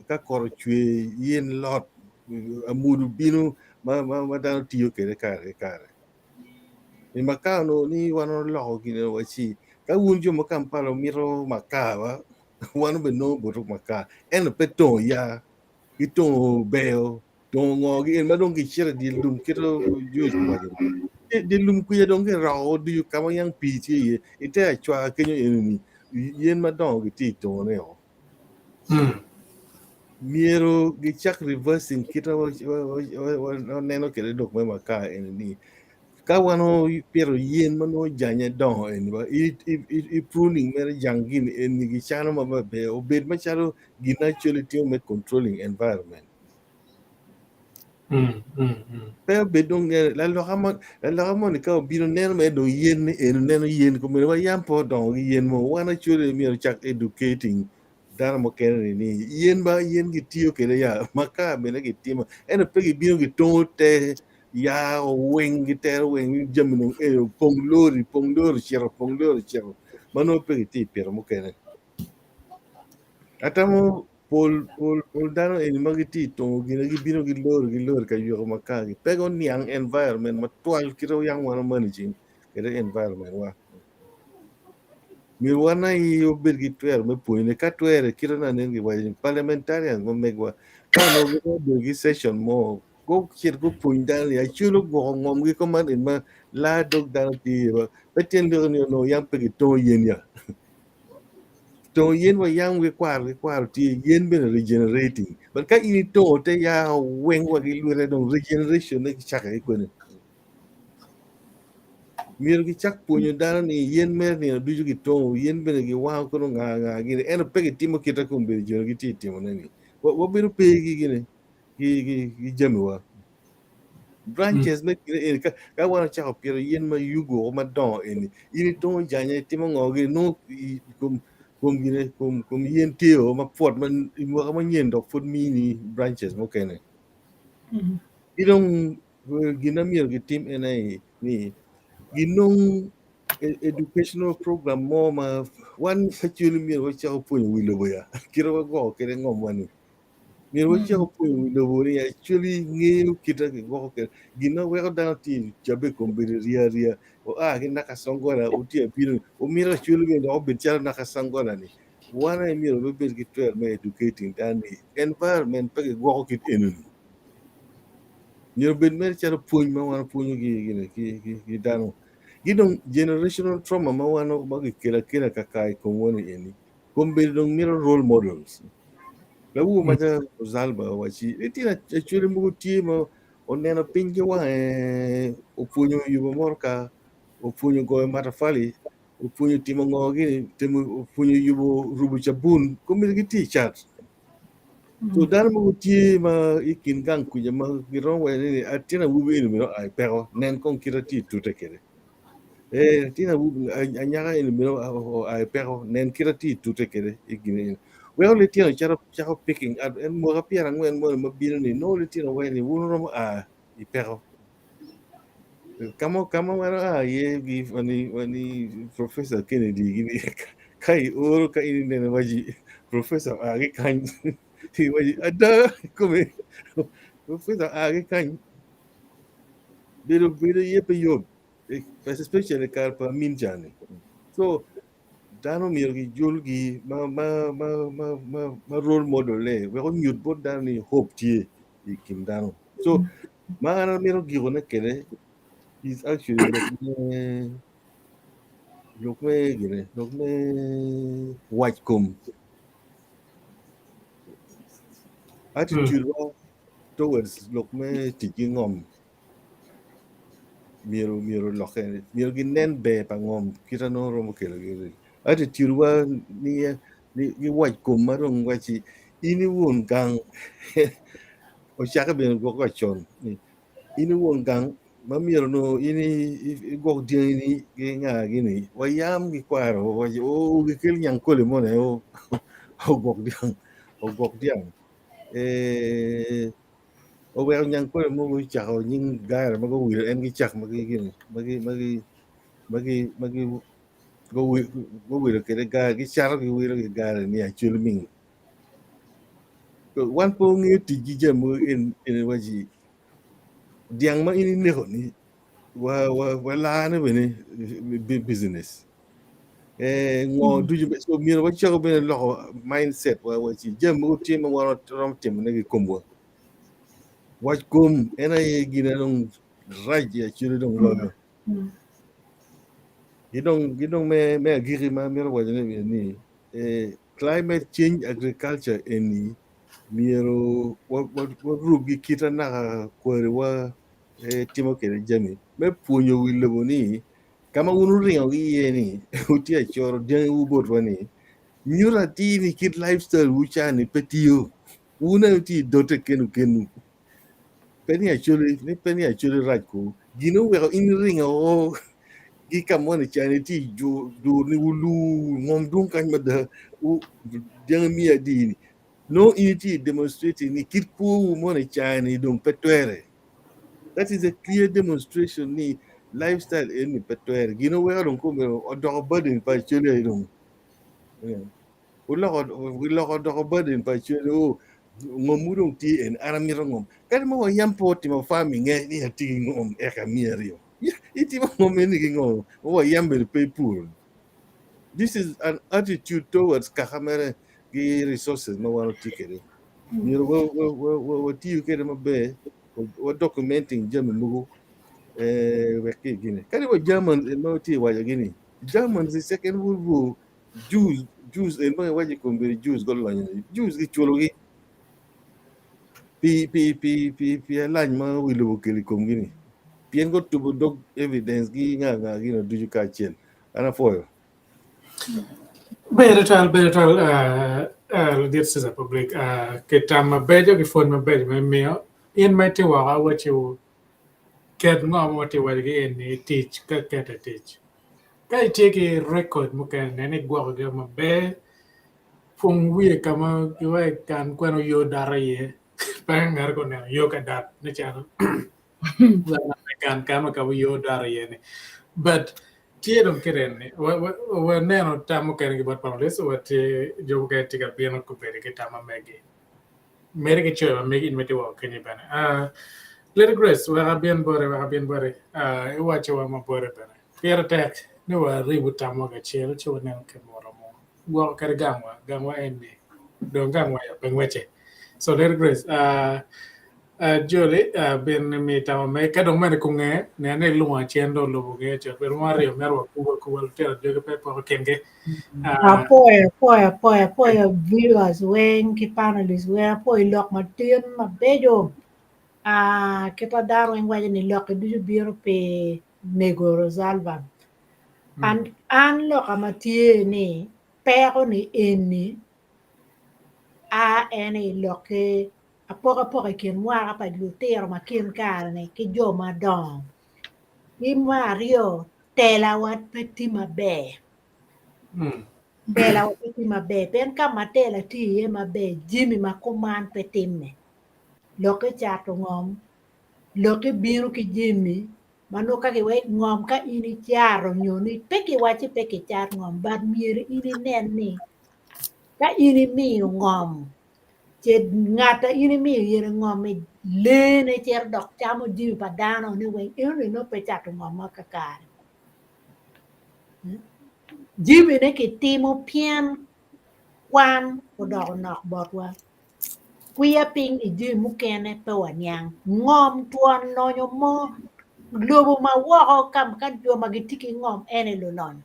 ka kor chwe yen lot amudu binu ma dano tiyo kere kare ni makano ni wano lo gine wachi ka wunjo mo Kampala miro makawa wano be no boto maka en peton ya ito beo don ngogi en madon ki chere di lum kito juice waje di lum ku ye don ke rawo di kama yang piti ye ite achwa kenyo enuni yen madon ki ti to ne o myero gi chak reversing kito neno kere dok me maka enuni ka wano pero yen mano janye don en ba i pruning mere jangin en gi chano ma be obed ma charo gina actually me controlling environment pero bedong la lo hamo ni ka bino neno me do yen en neno yen ko me wa yampo don yen mo wana actually me chak educating dara mo kene ni yen ba yen gi tiyo kere ya maka me gi timo en pe gi bino gi tote ya wing giter wing jamino pong lori chero mano pe ti pero mo kene atamo pol dano en magiti to gina gi bino gi lor ka yo makagi pego niang environment ma twal kiro yang wana managing kere environment wa mi wana i obed gi twer me puine ka twere kiro na nengi wa parliamentarians mo megwa ka no go gi session mo go kir go puindan ya chulo go ngom gi command in ma la dog dan ti ba beten do no yang pe to yen ya to yen wa yang we kwar ti yen be regenerating but ka ini to te ya wen wa gi lure don regeneration ne chaka ko ne mir gi chak punyo dano ni yen mer ni du gi to yen be gi wa ko nga gi en pe gi timo kita ko be jo gi ti timo ne ni wo be pe gi ne gi jamwa branches me ka wana cha pero yen ma yugo ma don en ini to janya timo ngogi no kum yen tio ma pot man mo ma yen do fut mini branches mo kene idong ginamir gi team enai ni ginong educational program mo ma wan actually mir wa cha po wi lo ya kiro go kere ngom wani mir wa cha po wi lo ni actually ngi kita go ke gina we ko dan ti jabe ko be ria o ki naka songora o ti biru o mir actually ge do be cha naka songora ni wana mir be ki to me educating dan ni environment pe go kit enuni nyoro ben mer charo puonj ma wan puonjo gi dano gidong generational trauma ma wan ma gi kela kaka ko woni eni kombe dong miro role models la wu ma ja zalba wachi etina churi mu ti mo oneno pinje wa o puonjo yubo morka o puonjo go matafali o puonjo timo ngogi timo o puonjo yubo rubu chabun kombe gi ti chat so dar mo ti ma ikin gang ku ma giron wa ni atina wubi ni no ai pero nen kon kirati tuta kere tina wubi anyara ni no ai pero nen kirati tuta kere igini we only tino charo picking at en mo rapia ngwen mo ma bino ni no le tino we ni wuno mo i pero kamo wara ye gi wani professor Kennedy gini kai oro kai ni ne waji professor ari kan ti waji ada come Fita agi kany bedo yepe yob, especially karpa min jani. So dano miyo gi jul gi ma role model le we ko nyut bo dani hope tie ikim dano. So ma ana miro gigo na kele is actually look me watch come attitude towards look me tiki ngom miro loke miro gi nen be pa ngom kita no romo kele gi attitude ni watch come marong wachi ini won gang o chaka ben go ko chon ini won gang ma miro no ini go dia ini gi nga gini wayam gi kwaro waji o gi kel nyang kole mone o o gok diang o we nyang kole mo wi cha o nyin gair ma go wir en gi chak ma gi gini magi go wir ke ga gi char gi wir gi gair ni a chulming wan po ngi ti gi jam en waji diang ma ini ne ni wa la ne bene business ngo duju be so miro wa chago be lo mindset wa ci jam ko tim wa rom tim ne kombo wa kom ena ye gina non raja ci don lo gidong me giri ma miro wa ne ni climate change agriculture eni miro wa rugi kita na ko wa timo ke jami me punyo wile boni kama unu ringo gi yeni utia choro den ubot wani nyura ti ni kid lifestyle uchani petio una ti dote kenu penny actually right ko gino we in ringo gi kamone chani ti do ni ulu ngom dun kan mada u den mi adini no unity demonstrating ni kid ko mo ne chani dum petwere. That is a clear demonstration ni lifestyle in petwere. Gino we don't come o dog burden pa chule dum. We look dog burden pa chule o ngomurong ti en aramirong kan mo yampo ti mo farming ni hati ngom e ka mierio. Iti mo meni ngom o yambe pe pool. This is an attitude towards kahamere gi resources no one tikere. You what you get them a bear or documenting German mugu weke gini. Kani wa German in no tea wa gini. Germans the second world war Jews and my waji kumbiri Jews go lan Jews gi chologi pi align ma wilu kili kum gini. Pien go to dog evidence gi nga gino duju ka chen. Ana foyo. Beretal this is a public ketama bejo ki phone ma bejo me mio in my te wa what you get no what you were in teach ka get teach kai take a record mo kan ne gwa ga ma be fung wi kama wa kan kwano yo daraye pa ngar ko ne yo ka dat ne chano kan kama ka yo daraye ne but tiedon kerenne wa neno tamo keren gibat pamles wa te jogo ke tiga piano ko pere ke tama megi mere ke choy megi in meti wa kenyi bana let grace wa bien bore e wa chewa ma bore bana piera tek ne wa ribu tamo ga chelo chewa neno ke moro mo go kare gangwa enni do gangwa ya pengweche so let grace Julie, ben mi tama me ka dong mane kunge ne ne luwa chendo lo ge che per mario merwa kuwa ter de pe por kenge Apoia viewers wen ki panelists wen apoia lok ma tien ma bejo kita daro en waje ni lok du biro pe nego rosalva an lok ma tie ni pero ni eni eni lok apoka ken wara pa lutero ma ken kar ne ki jo ma dong ni mario tela wat peti mabe tela wat peti mabe pen ka matela ti e mabe jimi ma kuman petimme loke chato ngom loke biro ki jimi mano ka ke wait ngom ka ini charo nyoni peki wachi peki char ngom bad mieri ini nen ni ka ini mi ngom chết ngạt ta ini mi yere ngom me le ne cher dok chamo di pa dano ne wen ini no pe chat ngom ma kakar jibi ne ki timo pien kwan ko dok nok bot wa kuya ping i ji mukene pe wanyang ngom tuan no nyo mo lobo ma woko kam kan jo magitiki ngom ene lo non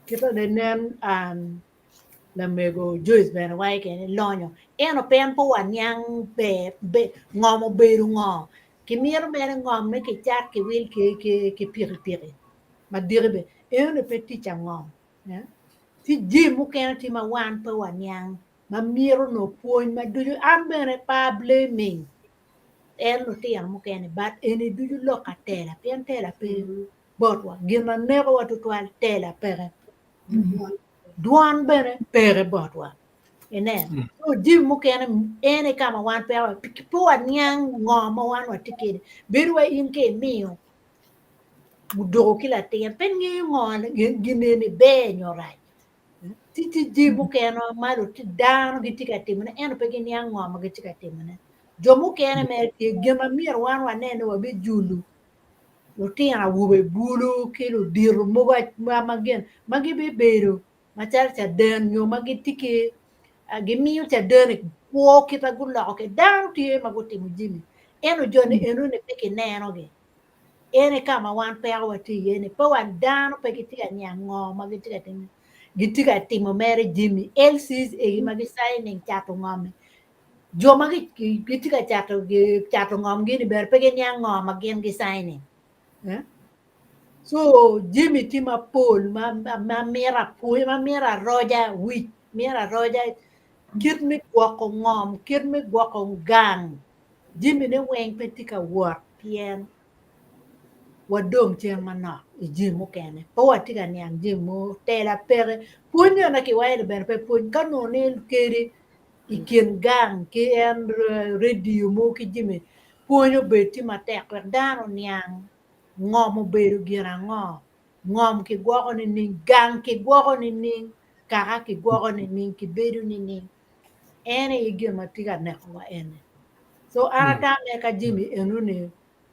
kita de nen la mego juice ben wai ke lonyo eno pen po wanyang be ngomo beru ngom ki mir mer ngom ne ki chat ki wil ki piri ma dirbe eno peti changom ti ji muken ti ma wan po wanyang ma miro no poin ma du ambere pa blaming en no ti am muken but ene du lo ka tela pen tela pe botwa gina nego watu twal tela pere duan bere pere botwa enen so jim mu kene ene kama wan pewa po nyang ngoma wan watikede berwa in ke miyo mudogo kila ten pen ngi ngona ginene be nyorai titi jim mu kene malo ti dano gitika timene eno pe gini yang ngoma gitika timene jomu kene mer ke gema mir wan wanene wabe julu lo tiana wube bulu kilo dir moga magen magi be bero machar cha den yo magi tike gimiyo cha den ko kita gulla ke dan tie maguti mujimi eno joni eno ne peke neno ge ene kama wan pe awati ene pa wan dan pe kitika nyango magi tika tim gitika timo mere jimi elsis e magi signing chato ngome jo magi gitika chato ngom gini ber peke nyango magen gi signing so Jimmy tima Paul ma mera pui ma mera roja wit mera roja kit mi gwako ngom kit mi gwako gang Jimmy ne weng petika work pien wadong chen mana jimu kene po watika niang jimu tela pere punyo na ki wae ben pe pun kanu ne keri ikin gang ki en radio mo ki Jimmy punyo beti ma tek dano niang ngom beru gira ngom ki gwako ni ning gang ki gwako ni ning kaka ki gwako ni ning ki beru ni ning ene igi matiga ne kwa ene so ana ta me ka Jimmy enu ne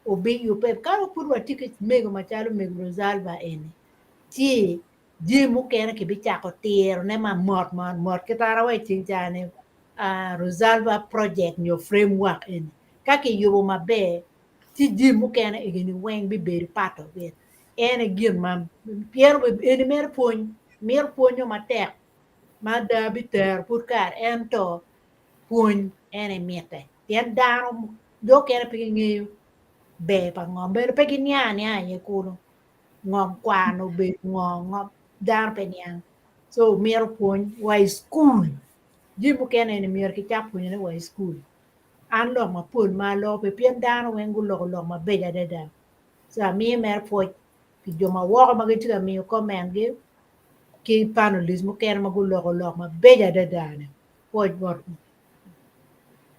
obi yu pep karo purwa tiki mego machalo mego rosalba ene ti jimu kene ki bicha ko tiro ne ma mot ki tara wa chinchane rosalba project nyo framework ene kaki yubo mabe ti jimu kene igini weng bi beri pato bit ene gin ma piero ene mer ponyo matek ma da biter putkar ento pon ene miete tien dano do kene pigi ngeyo be pa ngom be pigi nyani ye kuno ngom kwano be ngom dar pe nyang so mer pon wa school jimu kene ne mer ki chapu ne wa school an lo ma pun ma lo pe pien dano wen gu lo ma be ja de sa mi mer po ki jo ma wo ma gi mi ko men gi ki panelism ken ma gu lo ma be ja de ne po bot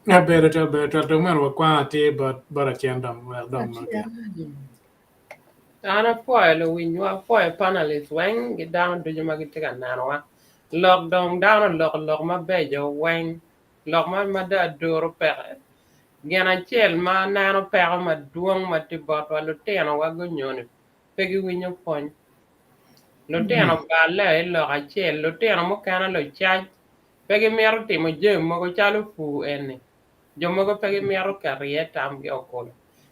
better to man wa kwa ti but bara chen dam well dam okay Ana poe lo winywa poe panelist wen gi down do juma gi tiga nanwa log dong down log ma bejo wen log ma da doro pere gena chel ma nano pere ma duong ma ti bot wa lo teno wa go nyoni pegi winyo pon lo teno ba le lo ga chel lo teno mo kana lo chaj pegi mer ti mo je mo go chalo fu eni jomo go pegi mer ka rietam gi okolo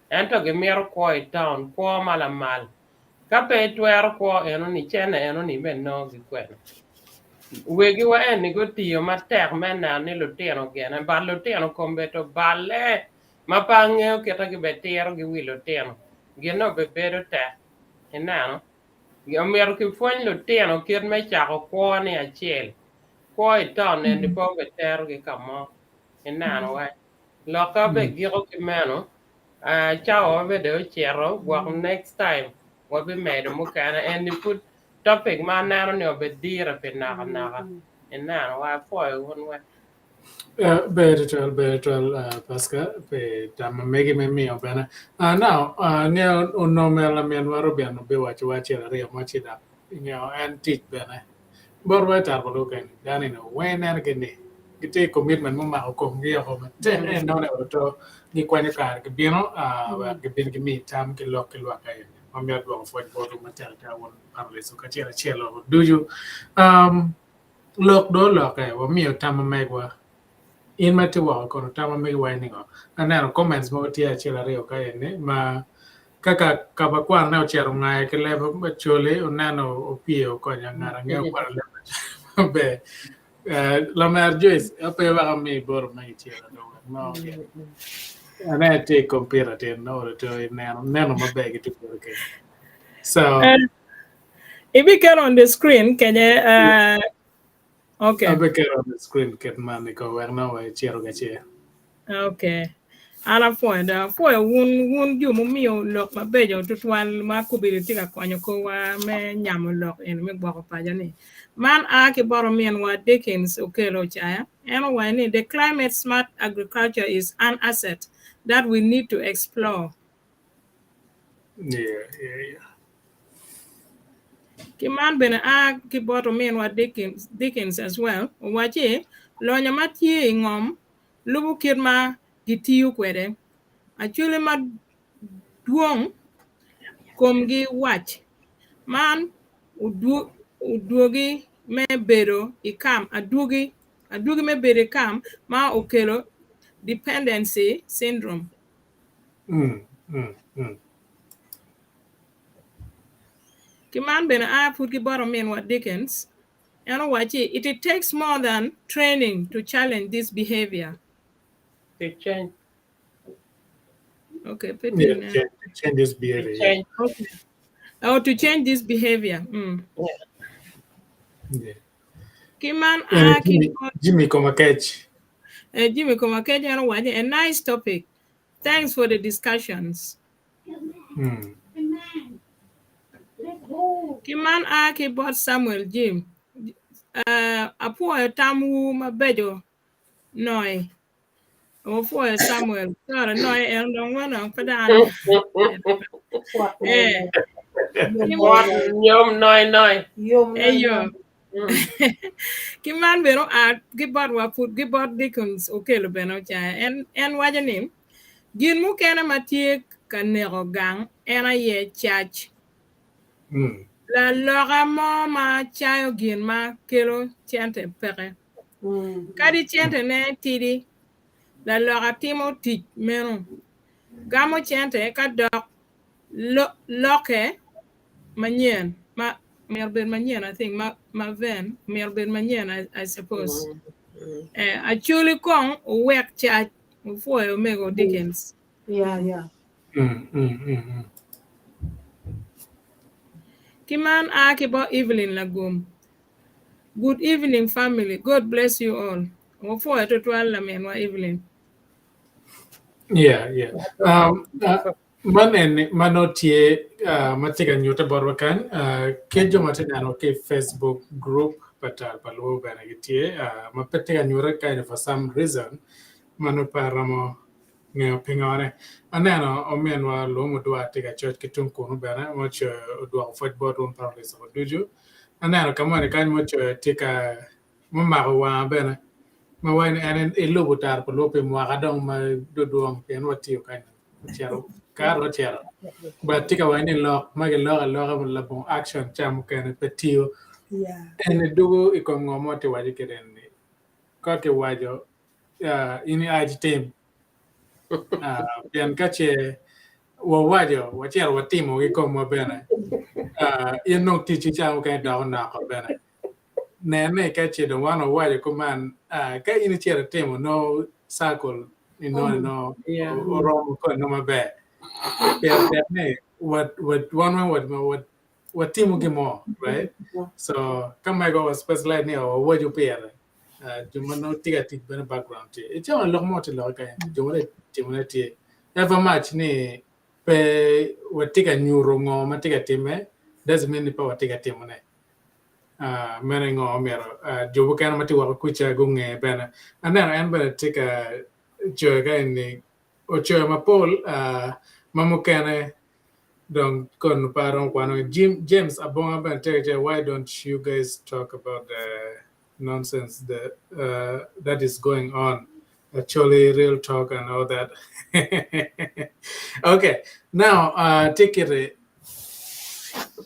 ento gi mer ko i town ko mala mal ka pe twero ko eno ni chene eno ni ben no gi kweno wegi wa en ni go tiyo matek mena ni lutino gene ba lutino kombeto bale ma pa ng'eyo keta gi betiro gi wi lutino gino be bedo te ineno omiero ki fweny lutino kit me chako kwo ni achiel kwo i town en po betero gi kamo ineno wa loka be giko ki meno chao be ochero gwak next time wabi medo mukana en ni put topic ma nano ni obedira pe naka enano wa foy won we better pasca pe tam megi me mi obana now ne no mela men waro biano be wachi la ria machi and teach bene bor wa tar bolo ken dani no when and gene Gite commitment mo ma ko ngi ko ma te no ne to ni kwani ka ke bino wa ke bin ke mi tam ke lo ka ma mi do fo bo do ma tel ka won parle so ka chelo do you lok do lo ka wa mi tam ma kwa in ma ti wa ko tam ma wa ni ko ana comments mo ti chela rio ka ne ma kaka kaba kwa na chero ngai ke le ba chole onano opio ko nyangara nge kwa le be la mer Joyce ape va mi bor mai chero no ana te compare te no to nano ma bag to okay so If we get on the screen, can you okay. abe ke on the screen ket man ko wer no wa chero ga che Okay. Ala foi wun ju mo mio lok ma bejo to twan ma ku bi ti ka konyo ko wa me nyam lok en me gbo pa jani man a ki boro mien wa Dickens okelo chaya and wa ni the climate smart agriculture is an asset that we need to explore. yeah Ki man bene a ki boro mien wa Dickens as well wa chi lo nya ma ti ngom lubu kir ma gitiyu kwede achule ma duong kom gi wach man uduogi me bedo ikam aduogi me bedo ikam ma okelo dependency syndrome. Kiman bene a put ki bottom in what Dickens and wachi it takes more than training to challenge this behavior. To change. Okay, change this behavior. Change. Okay. Oh, to change this behavior. Yeah. Kiman Jimmy Komakech. Jimmy Komakech and a nice topic. Thanks for the discussions. Kiman a keyboard Samuel Jim. Apo tamu mabejo noi. For Samuel. Sorry, noi and don't wanna put down. Yum noi. Ayo. Kiman bero a keyboard wa put keyboard Dickens okay lo beno cha and what your name? Gin mu kena matie kanero gang ena ye church. La lora mo ma chayo gin ma kelo chente pere. Kadi chente ne tidi. La lora timo tit meno. Gamo chente ka dok loke manyen. Ma merbel manyen, I think ma ven merbel manyen, I suppose. Actually kong wek church for Omega Dickens. Yeah. Kiman akibo Evelyn Lagum. Good evening, family. God bless you all. For to Evelyn. Yeah. Manotie matiga nyota borwakan kejo matinano ke Facebook group patal palo banagitie mapetiga nyura kind for some reason mano paramo ngeo pingore aneno omenwa lomo dwa tiga church kitung kono bana mocho dwa football room parle so duju aneno kamane kan mocho tika mamago wa bana ma wayne enen e lobutar ko lope mo kadong ma dodoom pen watio kan chero karo chero but tika wayne lo ma lo la bon action cham kan petio en dugo e ko ngomo te waji keden ni ko ke wajo ini ajitem pian kache wo wajo wachero watimo gi ko mo bena in no tichi cham kan down na ko bena nene kache do wano wajo kuman ka ini chero temo no circle no orom ko no mabe per ne what timo gimo right so kama go specialize ne o wajo per juma no tiga tik ben background ti e chama lo mo ti lo ka juma le ti ever match ni pe watiga nyuro ngo matiga timme doesn't mean pa watiga timo ne mene ngo mero jobo kana mati wa kucha gunge bena anana en bena tika joga ni ocho ma pol mamu kana don kon paron kwano James abonga ben take why don't you guys talk about the nonsense that is going on. Actually, real talk and all that. Okay, now take it.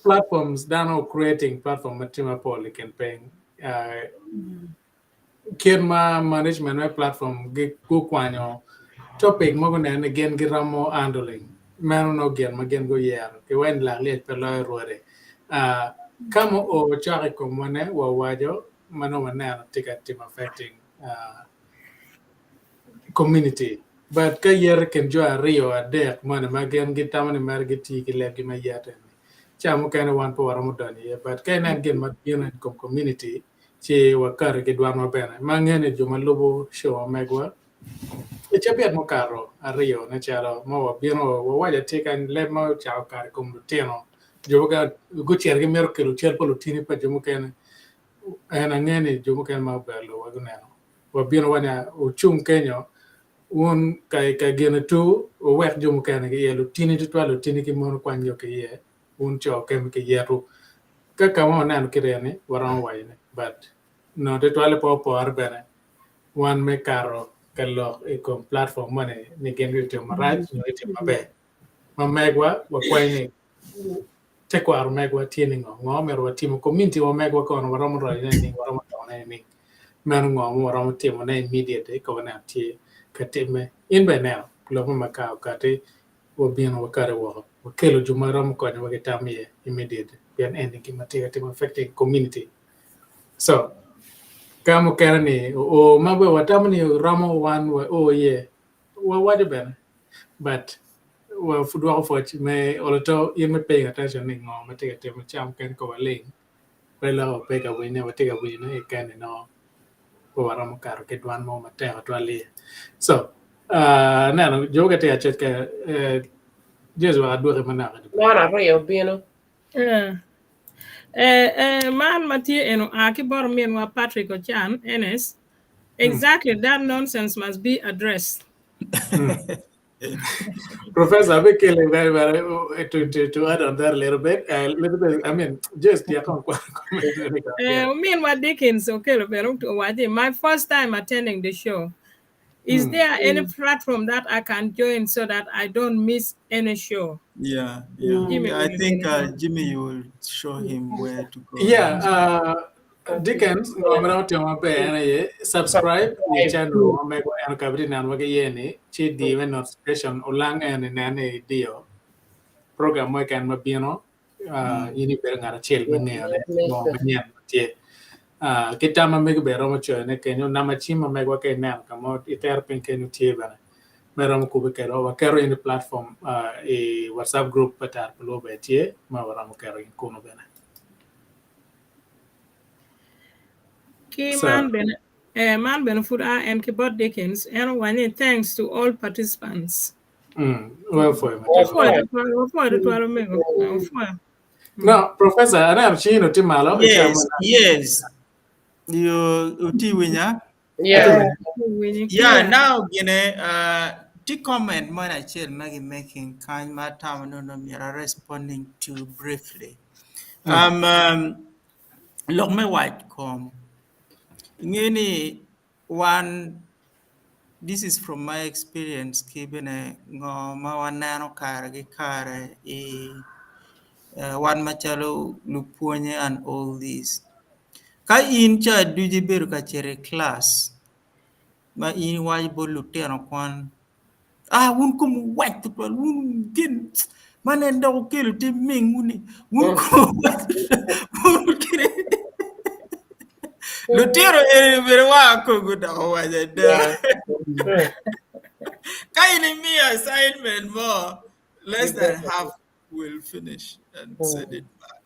Platforms now creating platform matima poli campaign. Kirma management my platform go kwanyo topic mo ne again giramo handling. Mano no gen magen go yer. Ke wen la let per lo rore. Kamo o chare komone wa wajo mano wana tika team affecting community. But ka yer ken jo a rio a dek mana magen gitamani margiti ki legi ma yate. Chamo kana wan po waramo dani but kana gen ma community ci wakar ke dwan mabene mangene joma lubo show megwa e chapiat mo karo ario na charo mo wabino wawaja tikan le mo chao kar kum tieno joga guchier ge mer kelo chier polo tini pa jomo ken en angene jomo ken ma belo waguneno wabino wana uchung kenyo un kai gene tu wek jomo ken ge yelo tini to twalo tini ki mon kwanyo ke ye un cho kem ke yeru kaka mo nan kirene waran wayne but no te twale po arbene wan me karo kallo e con platform mane ni gengi to maraj no ite mabe ma megwa wa kwani te kwaro megwa tieni ngo mero timo community wa megwa kono waram ro ni waram to ni men ngo waram timo na immediate ko na ti katime in be now lo ma ka kate wo bien wa kare wo kelo jumaram ko ni wa tamie immediate bien ending ki matega timo affecting community so kamo kerani o mabe watamni ramo wan o ye wa wadi ben but wa fudwa foch me oloto you me paying attention ni ngo me take time cham ken ko wale wela o pega we ne watega we ne ken no ko waramo karo ke dwan mo mate to ale so na no joga te achet ke jesu adu ke mana Mana rio bino. Man Matthew eno aki bor mien wa Patrick Ochan NS. Exactly that nonsense must be addressed. Professor, we killing very to add on that a little bit. I mean, just yeah, Me and what Dickens, okay, my first time attending the show. Is there any platform that I can join so that I don't miss any show? Yeah. I think Jimmy, you will show him where to go. Yeah, Dickens, subscribe the channel, make and cover nan wage yeni, chi di when notification ulang and nane dio program mo kan mabino, ini per ngara chel mengene, mo menyen tie. Kita mamig bero mo chone kenyo namachima megwa kenan kamo iter pin kenyo tie bana. Meron ko kero wa kero in the platform e WhatsApp group patar pelo betie ma waram kero in kuno bana. Man benefit and keyboard Dickens and one thanks to all participants. Well for No, Professor, I have seen it malo. Yes. You uti winya? Yeah. Yeah, now the comment mana chel making kind matam no myero responding to briefly. Look me white com. Ngini one, this is from my experience keeping a ngoma wanano kare one machalo luponye and all these. Ka in cha duji beru ka chere class ma in waj bolu teno kwan wun kum white to wun gin manenda ko kelu te menguni wun ko wun kire Lutero very wa ko guda waja da kind me assignment more less than half will finish and send it back.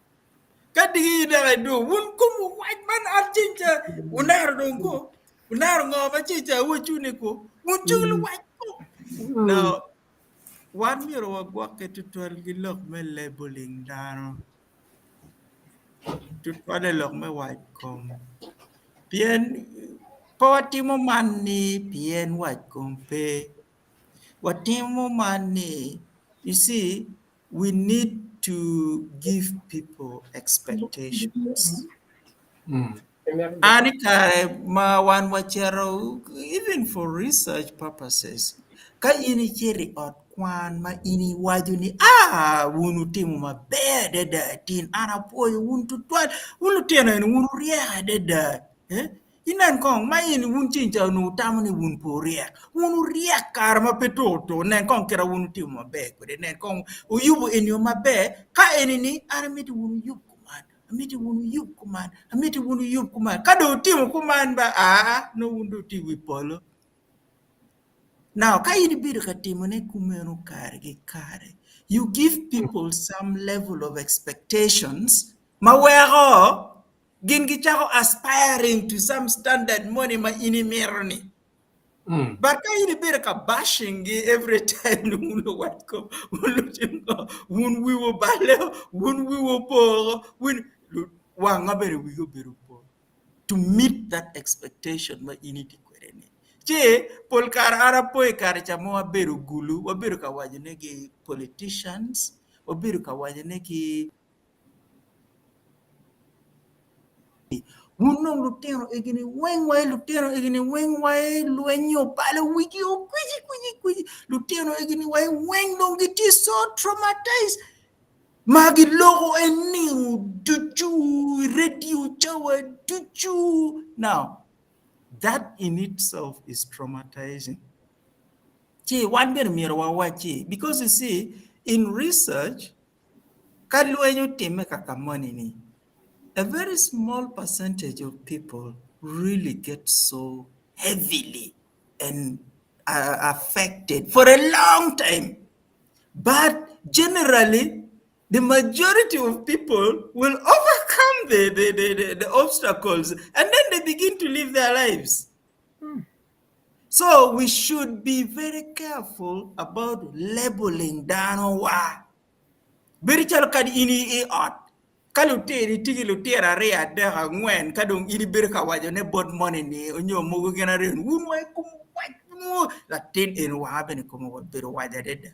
Kadigi that I do wun kum white man archinja unar dongo unar ngo bachicha wuchuniko wuchulu white ko. Now one year of work to 12 look me labeling down to 12 look me white come. Pien Potimo money, pien white compe. Watimo money. You see, we need to give people expectations. Anika ma wan wachero even for research purposes. Ka ini chiri ot kwan ma ini waju ni wunu timu maber dada tin ana puoyo wun tutwal wunu tieno en wunu riek dada inan kong ma ini wun chincha nu tamu ni wun po wunu riek kar ma petoto nen kong kera wunu timu maber kwede nen kong uyubu enyo maber ka enini ana miti wunu yubu amiti wunu yub kuman kado timo kuman ba no wundo tiwi polo now ka yini bido ka timo ne kumeno kare gi kare you give people some level of expectations mawego gin gi chako aspiring to some standard money ma ini meroni but ka yini bido ka bashing every time wundo what ko wun wiwo bale wun wiwo poro wun to meet that expectation ma initi kwerene che polkar ara poe kar chamo wabero gulu wabero ka wajne gi politicians wabero ka wajne gi Munong lutero egini wengwai luenyo pale wiki kuji lutero egini weng longiti so traumatized Magi logo eniu duchu radio chawa duchu. Now, that in itself is traumatizing. One better myero wawachi because you see in research, kaluenyo timme kakamoni ni. A very small percentage of people really get so heavily and affected for a long time. But generally, the majority of people will overcome the obstacles and then they begin to live their lives. So we should be very careful about labeling down wa. Very chalkad ini art. Kalu teri tigi lu tera rea deha ngwen kadong ini berka wajo ne bod money ni onyo mogo genare unwai kumu latin in wabe ni kumu beru waja deda.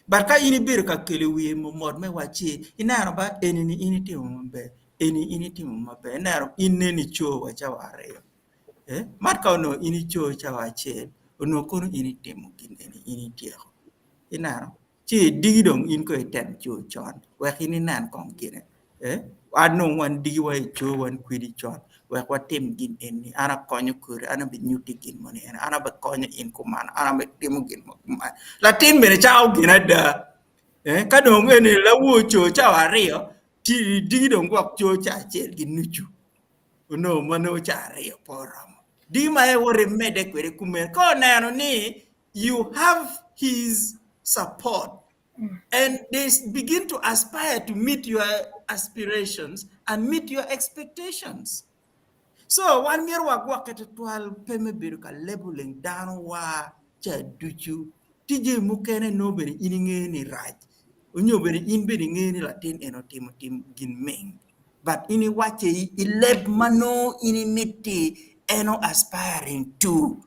Barka ini berka kele wiye mo mod me wachi inaro ba enini ini timu mabe ini timu mabe inaro ineni cho wacha ware marka ono ini cho cha wache ono kono ini timu kineni ini tiero inaro chi digidong in ko eten cho chon wa kini nan kong kine ano wan digi wa cho wan kwidi chon wa kwa tim gin enni ana konyo kure ana be nyuti gin moni ana ba konyo in kumana ana be timu gin mo la tim bene chao gin ada kadong ene la wo cho cha ario ti digidong kwa cho cha chel gin nuchu no mano cha ario poram di ma e wore mede kwere kumen ko nano ni you have his support and they begin to aspire to meet your aspirations and meet your expectations. So one year wa gwakete 12 peme biruka labeling down wa cha duchu tije mukene no beri ininge ni raj onyo beri inberi ngeni latin eno tim gin meng but ini wache I leb mano ini miti eno aspiring to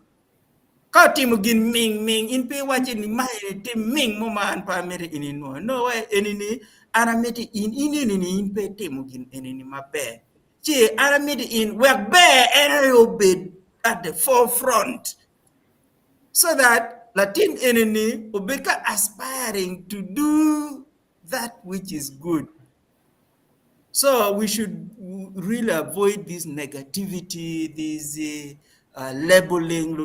Kau timu gin ming in pe wache ni mai tim ming mo man pa mere ini no way ini arameti in in pe timu gin ini mabe che arameti in work be be at the forefront so that Latin enemy obeka aspiring to do that which is good. So we should really avoid this negativity, this labeling,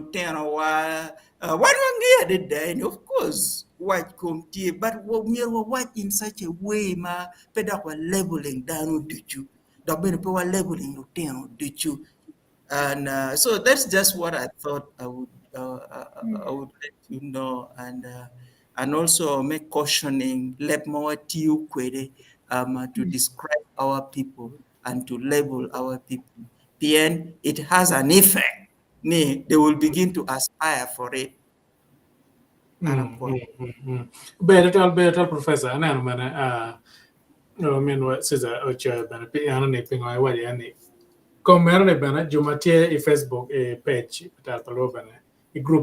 of course, what come here, but what in such a way, ma, pedakwa labeling down to you, labeling you, and so that's just what I thought I would let you know, and also make cautioning, let more to describe our people and to label our people. Then it has an effect. They will begin to aspire for it. Better professor, and I'm gonna no mean what says a chair, but anything I want any. Come here, Bana, Jumatia, a Facebook page, a group,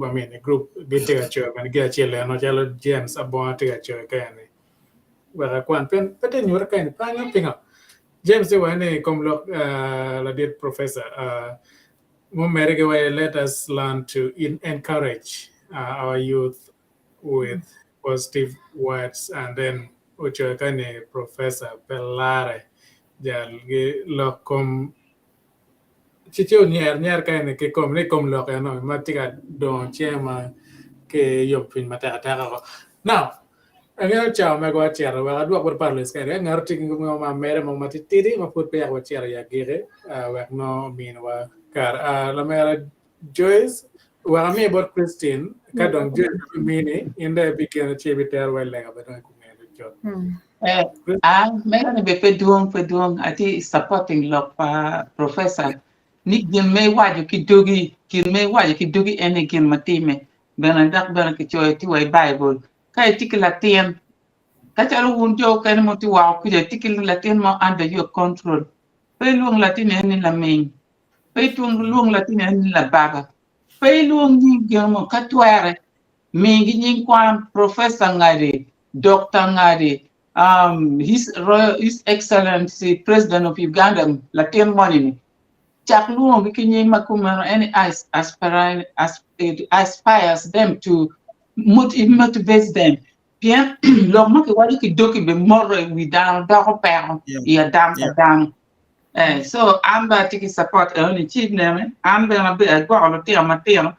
a group, get a chair, and get a chair, no yellow James, a born to a chair, can. Well, I can't pen, but then you're kind of playing up. James wane kom lo la dear professor let us learn to encourage our youth with positive words, and then ucho kane professor pelare jal gi lo kom chicho nyer kane ke kom ne kom lo no matika don chema ke yopin mata ko now Angel chao me go chiara wa dua por parles ka re ngar tik ngo ma mere mo matitiri ma put pe ya chiara ya gire wa no min wa kar la mera Joyce wa me bot Christine ka dong Joyce mini inde bikin che biter wa le ga ba ko ngel jot Megan be peduong ati supporting lock pa professor ni gin me waju ki dogi ene gin matime bena dak bena ki choy ti way bible kay tikla tiem ka chalo wun jo ken mo ti wa ku je tikla tiem mo under your control pe luong latin ene la main pe tung luong latin ene la baba pe luong ni gin mo ka twere mi gi nyin kwan professor ngari doctor ngari His Excellency President of Uganda, Latin Money, Jack Luong, any it aspires them to motivate them. Bien, lo mo ke wadi ki doki be more we down da parent ya down. So I'm taking support only chief name. I'm gonna be a go on the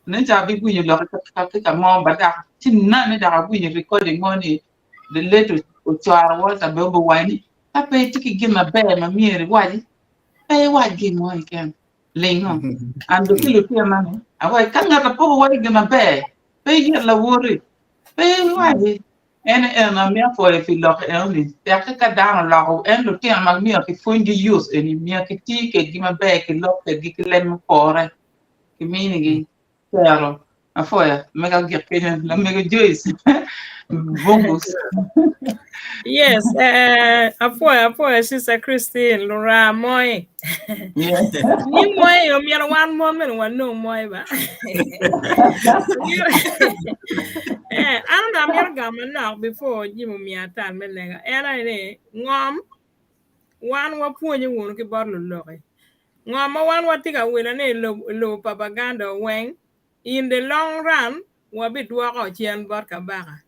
Nature be winning a more, but none that we recording money the letter to our water bubble wine. I pay ticket give my bear, my mere white. Pay white game one can laying on. And the kilo pay money. I can't get a poor white give my bear. Pay get la worry. Pay white. And a mere for if you lock only. They are down a law and look at my mere if you use any mere ticket, give my back and lock the gick lemon for community. Pero, afoya, mega get la mega Joyce. Bongus. Yes, apoya Sister Christine, Laura Moy. Yeah. Ni Moy, you mean one moment, one no Moy, ba. I don't know, I'm going now before you me a time, and I say, Ngom, one wa poor you won't get bottle of lorry. Ngom, one wa take away a low propaganda wang. In the long run, wa bit walk out here and vodka barra.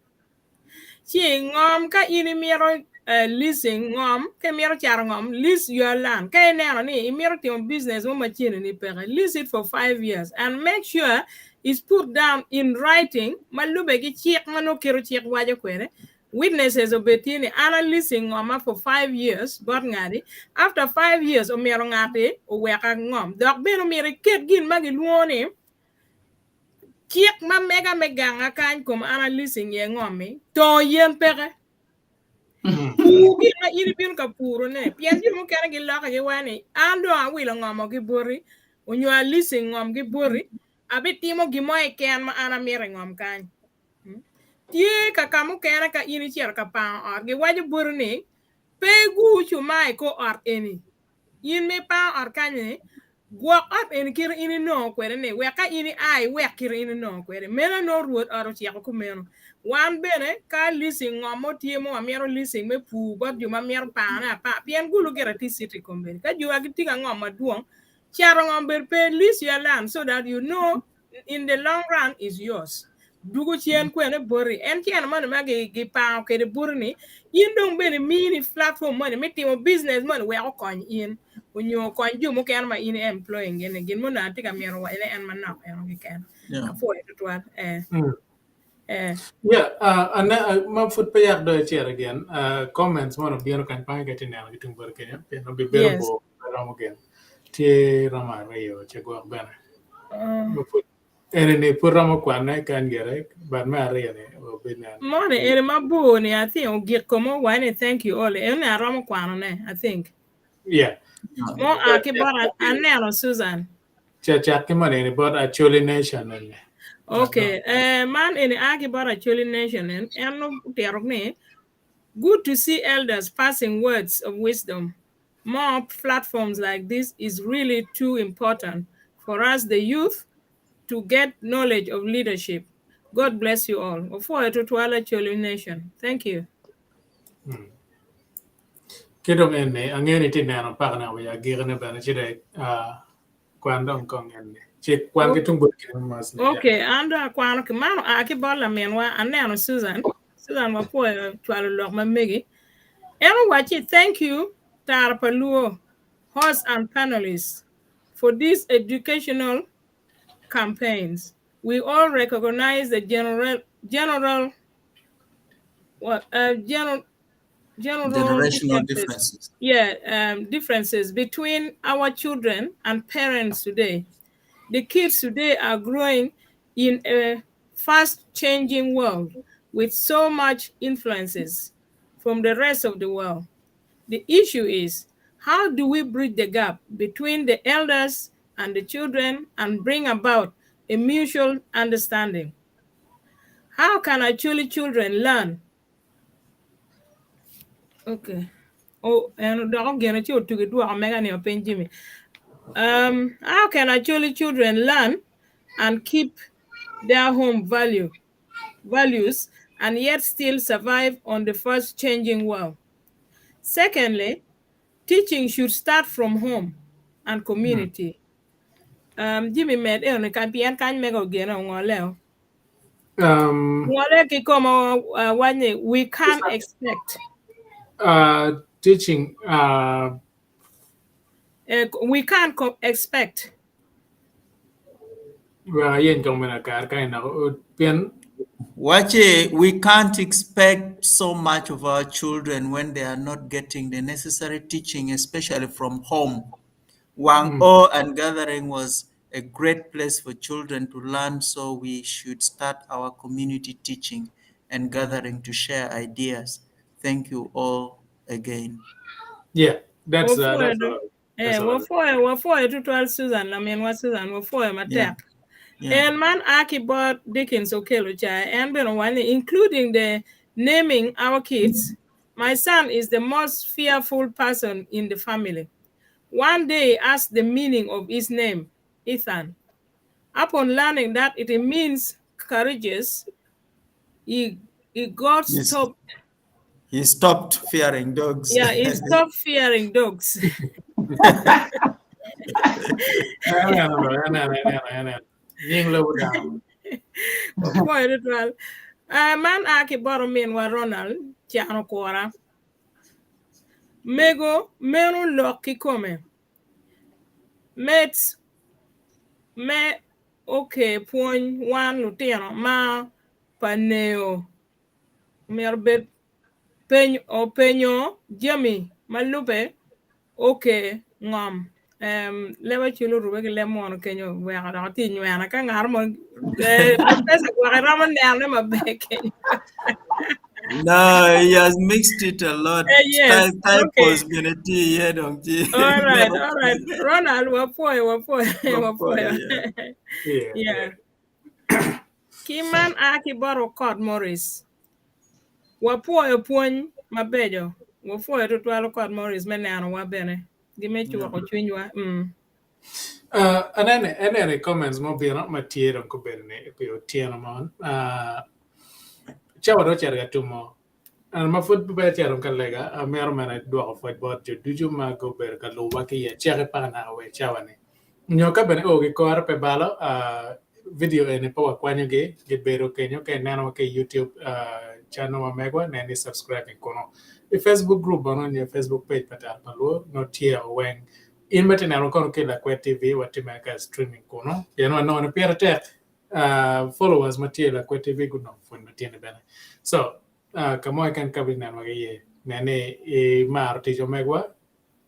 Chi ngom ka ini miero leasing ngom ka miero char ngom lease your land ka ene ni miero ti business mo machine ni pere lease it for 5 years and make sure it's put down in writing malube ki chiek mano kiro chiek waje kwere witnesses obetini ana leasing ngoma for 5 years but ngadi after 5 years o miero ngati o weka ngom dok beno miero ket gin magi luone kiek ma mega meganga kan kom ana leasing ye ngomi to yen pere pugi na iri bin ka puro ne pian ju mo kere gi laka ge wani ando a wilo ngomo gi buri onyo a leasing ngom gi buri abi timo gi moy ken ma ana mere ngom kan tie ka kamu kere ka iri cher ka pa or gi waji buri ni pe gu chu mai ko or eni yin me pa or kan ni walk up and kir in no kwere ne we ka ini ai we kir in no kwere mena no ruot aro ti ko meno wan bene ka leasing ngomo tie mo amero leasing me pu god ju ma mer pa na pa pien gulu gera ti city kombe ka ju agi ti ngoma duong charo ngombe pe lease your land so that you know in the long run is yours dugu chien kwene bori en chien man ma gi pa ke de burni yin dong bene mini platform money metimo business money we ko kon in unyo kon ju mo ken ma in employing gene gin mo na tika miero wa ile en man na en gi ken for it to what yeah and ma foot pe yak do chair again comments one of the kan pa get in na gitung bor kenya pe no be bero bo ram again ti rama yo che go bana ene ne pur rama kwana kan gere but ma re ne o bina mo ne ene ma bu ne I think o gir komo wa ne thank you all ene rama kwana ne I think yeah mo akibara anelo Susan cha ke mane but actually nation ne okay man in akibara actually nation and no terok ne good to see elders passing words of wisdom. More platforms like this is really too important for us, the youth, to get knowledge of leadership. God bless you all. For to Nation. Thank you. Kidong ene angeni tinano parna we agirne bana chide kwandong kong ene. Che kwan ke tung burki mas ne. Okay, anda kwano ke mano aki bola menwa aneno Susan wa po twalo lok mamegi. Eno wachi, thank you Tarpaluo hosts and panelists for these educational campaigns. We all recognize the general Generational differences. Differences between our children and parents today. The kids today are growing in a fast-changing world with so much influences from the rest of the world. The issue is, how do we bridge the gap between the elders and the children and bring about a mutual understanding? How can actually children learn? Okay. Oh, and dog gonna to do a mega near Jimmy. How can actually children learn and keep their home values and yet still survive on the fast changing world? Secondly, teaching should start from home and community. Jimmy made on can be and make again on leo. We can't expect. Teaching We can't expect. Yen kong mena kar kind of pian. We can't expect so much of our children when they are not getting the necessary teaching, especially from home. Wang O and gathering was a great place for children to learn, so we should start our community teaching and gathering to share ideas. Thank you all again. Yeah, that's Susan, I mean, what Susan, and man Akibot Dickens Okelucha and Benowani, including the naming our kids. My son is the most fearful person in the family. One day asked the meaning of his name, Ethan. Upon learning that it means courageous, he got stopped. He stopped fearing dogs. Yeah, he stopped fearing dogs. Man aki boro min wa Ronald Chiano Kora. Mego menu loki kome. Met me okay point one lutino ma paneo merbet penyo jami malupe okay ngom lewa chulo ruwe ke lemon kenyo we ara ti nyana ka ngar mo pesa ko ara mo ne ma beke. No, he has mixed it a lot. Yes, typos okay. All right. Ronald, Yeah. Kiman aki baro kod Morris. Wapuoyo puony mabejo. Wapuoyo to twalo kod Morris menano wabene. Gimechu wako chunywa. Anene comments mo bino matiero ko bene ko tieno mon. Chawa do cherga tumo. Ma fut be chero kalega mer mena do fot bot duju ma go ber ka lo wa ke ye chere pa na we chawane. Nyoka bene o ge kor pe balo video ene po kwanyo ge bero kenyo ke nano ke YouTube channel wa megwa nene subscribe kono. The Facebook group bono ni Facebook page patar palo no tia weng in mete nano kono ke la Kwe TV wa timme ka streaming kono. Yeno no piera tek followers matia la Kwe TV good no fun matia bene. So kamoy kan kabinan magaye nene mar ti jo megwa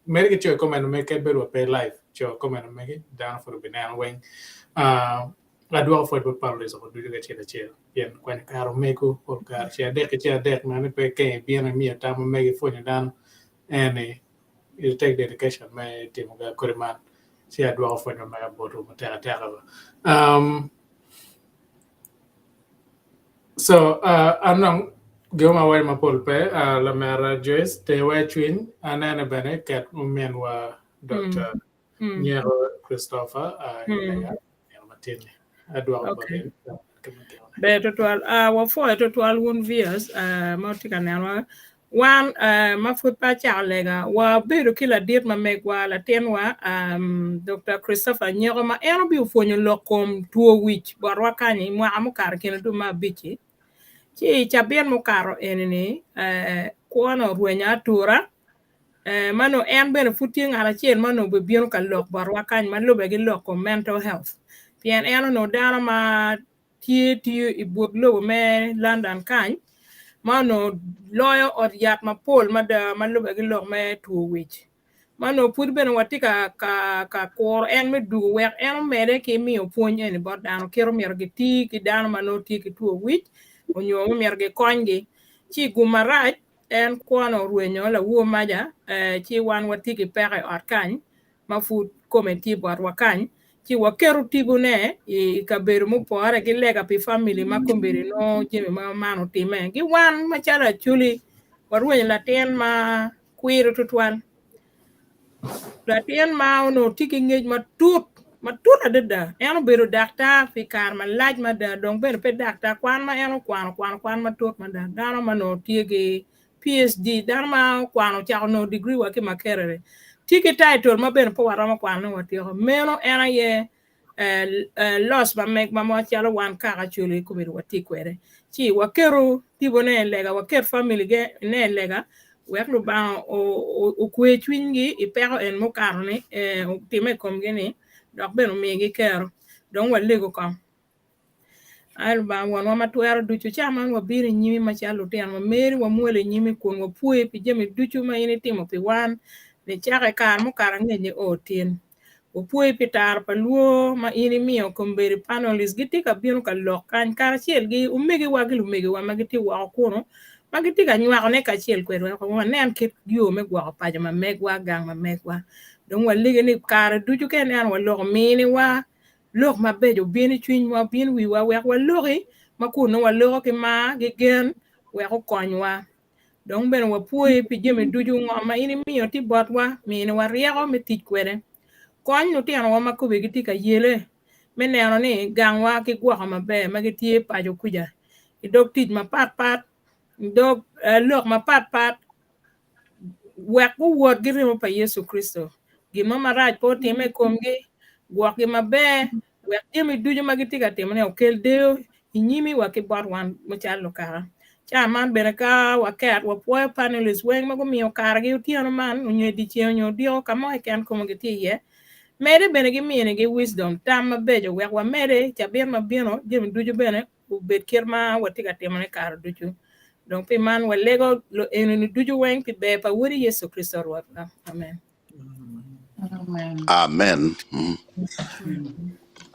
merge cho comment me ke belo pe live cho comment me down for binan wing adwa for the parles of do get the chair bien kwen karo meko por kar chair dek man pe ke bien mi ta me fo ni dan ene you take dedication me timo ga koriman si adwa for the me bodu mata so anong Goma way ma polpe la mera Joyce te way twin anana bene ket umen wa Dr. Myero Christopher matini adwa okay. Beto twal wa fo to twal won viewers motika nanwa wan ma fut pa chalega wa bedo kila dit ma megwa la tenwa Dr. Christopher Nyero ma eno bi ufonyo lokom tuo wich borwa kani mwa amukar kene du ma bichi chi chabien mukaro enini kuono ruenya tura mano en bene futi ngala chien mano be bieno ka lok borwa kani ma lobe gi loko mental health pien eno no dana ma tie ibut lobo me London kany mano loyo od yat ma pol ma lobe gi lok me tuo wich mano put bene watika ka kor en me du wek en mede ki miyo puonj eni bod dano kero mier gi ti ki dano mano ti ki tuo wich onyo mier gi kongi chi gumaraj en kono ruenyo la wuo maja chi wan watiki pere ot kany ma fut komenti bod wakany chi wakeru tibune I kabedo mupore gi lega pi family ma kombiri no jimi ma mano timme gi wan machala chuli waruenyo latin ma kwiro tutwan latin ma ono tiki ngej matut adada eno bedo daktar fi kar ma laj ma da dong bedo pe daktar kwan ma eno kwan matut ma da dano ma no tigi PhD dano ma kwano chako no degree wa ki makerere tiki title ma bedo po warama kwano watiko meno ena ye loss ba mek ma mo chalo wan kaka chuli kubiru watikwere chi wakeru tibo ne lega waker family ge ne lega wek lu ba o kwe chwingi ipero en mokaro ni time kom gini dok beno migi kero don walego kom al ba won wa matwero duchu chaman wa biri nyimi machalo tian wa meri wa muele nyimi kun wa puye pi jemi duchu ma ini timo pi wan ni chake kar mokaro ngenye otin wa puye pi tar pa luo ma ini miyo komberi panelis giti ka bino ka lok kan kar chiel gi umegi wa magiti wa okuno magiti ka nywa ne ka chiel kwedo ko ne an kit yo me gwa pa jama megwa gang ma megwa don wa lige ni kar duchu ken an wa lok mini wa lok ma bejo bini chwin wa bin wi wa wek wa loki ma kuno wa loko ki ma gi gen we ko konywa don ben wa puye pi jemi duju ngoma ini miyo ti botwa mini wa riego me tich kwede kony no tiano wa makobe giti ka yele meneno ni Gangwa ki gwoko mabe magitie pajo kuja idok tich ma pat dog lok ma pat wek wuot gi rimo pa Yesu Kristo gima maraj po time komgi gwok gi mabe wek jemi duju magiti ka timo ne okel deo inyimi wa ki bot wan machalo kara chaman bene ka waket wa puoyo panelis weng mago miyo kara gi utiano man unye di cheo nyo dio kamo eken komo giti ye mede bene gi mine gi wisdom tam mabejo wek wa mede chabir mabino jemi duju bene ubet kirma watika timo ne kara duju donc pi man wa lego lo enuni duju weng pi be pa wuri Yesu Kristo ruot amen Amen.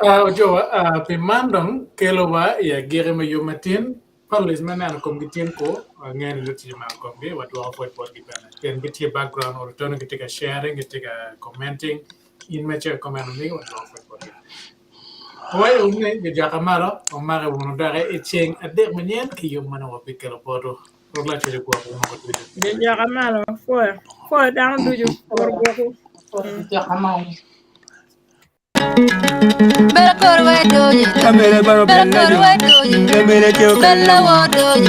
Ojo pi mandong kelo wa ya gere ma yomatin palis manan kom gitin ko ngani luti ma kom be wa do avoid what di bana then get background or turn get a sharing get a commenting in mecha comment ni wa do avoid what Wai unne ge jakamaro o mare wono dare e cheng ade manyen ki yo mana wa pikelo bodo rola che ko ko ko tuju de jaramalo fo down duju or Gwoko Kamere baro bella jo, kamere kyo kalla wo.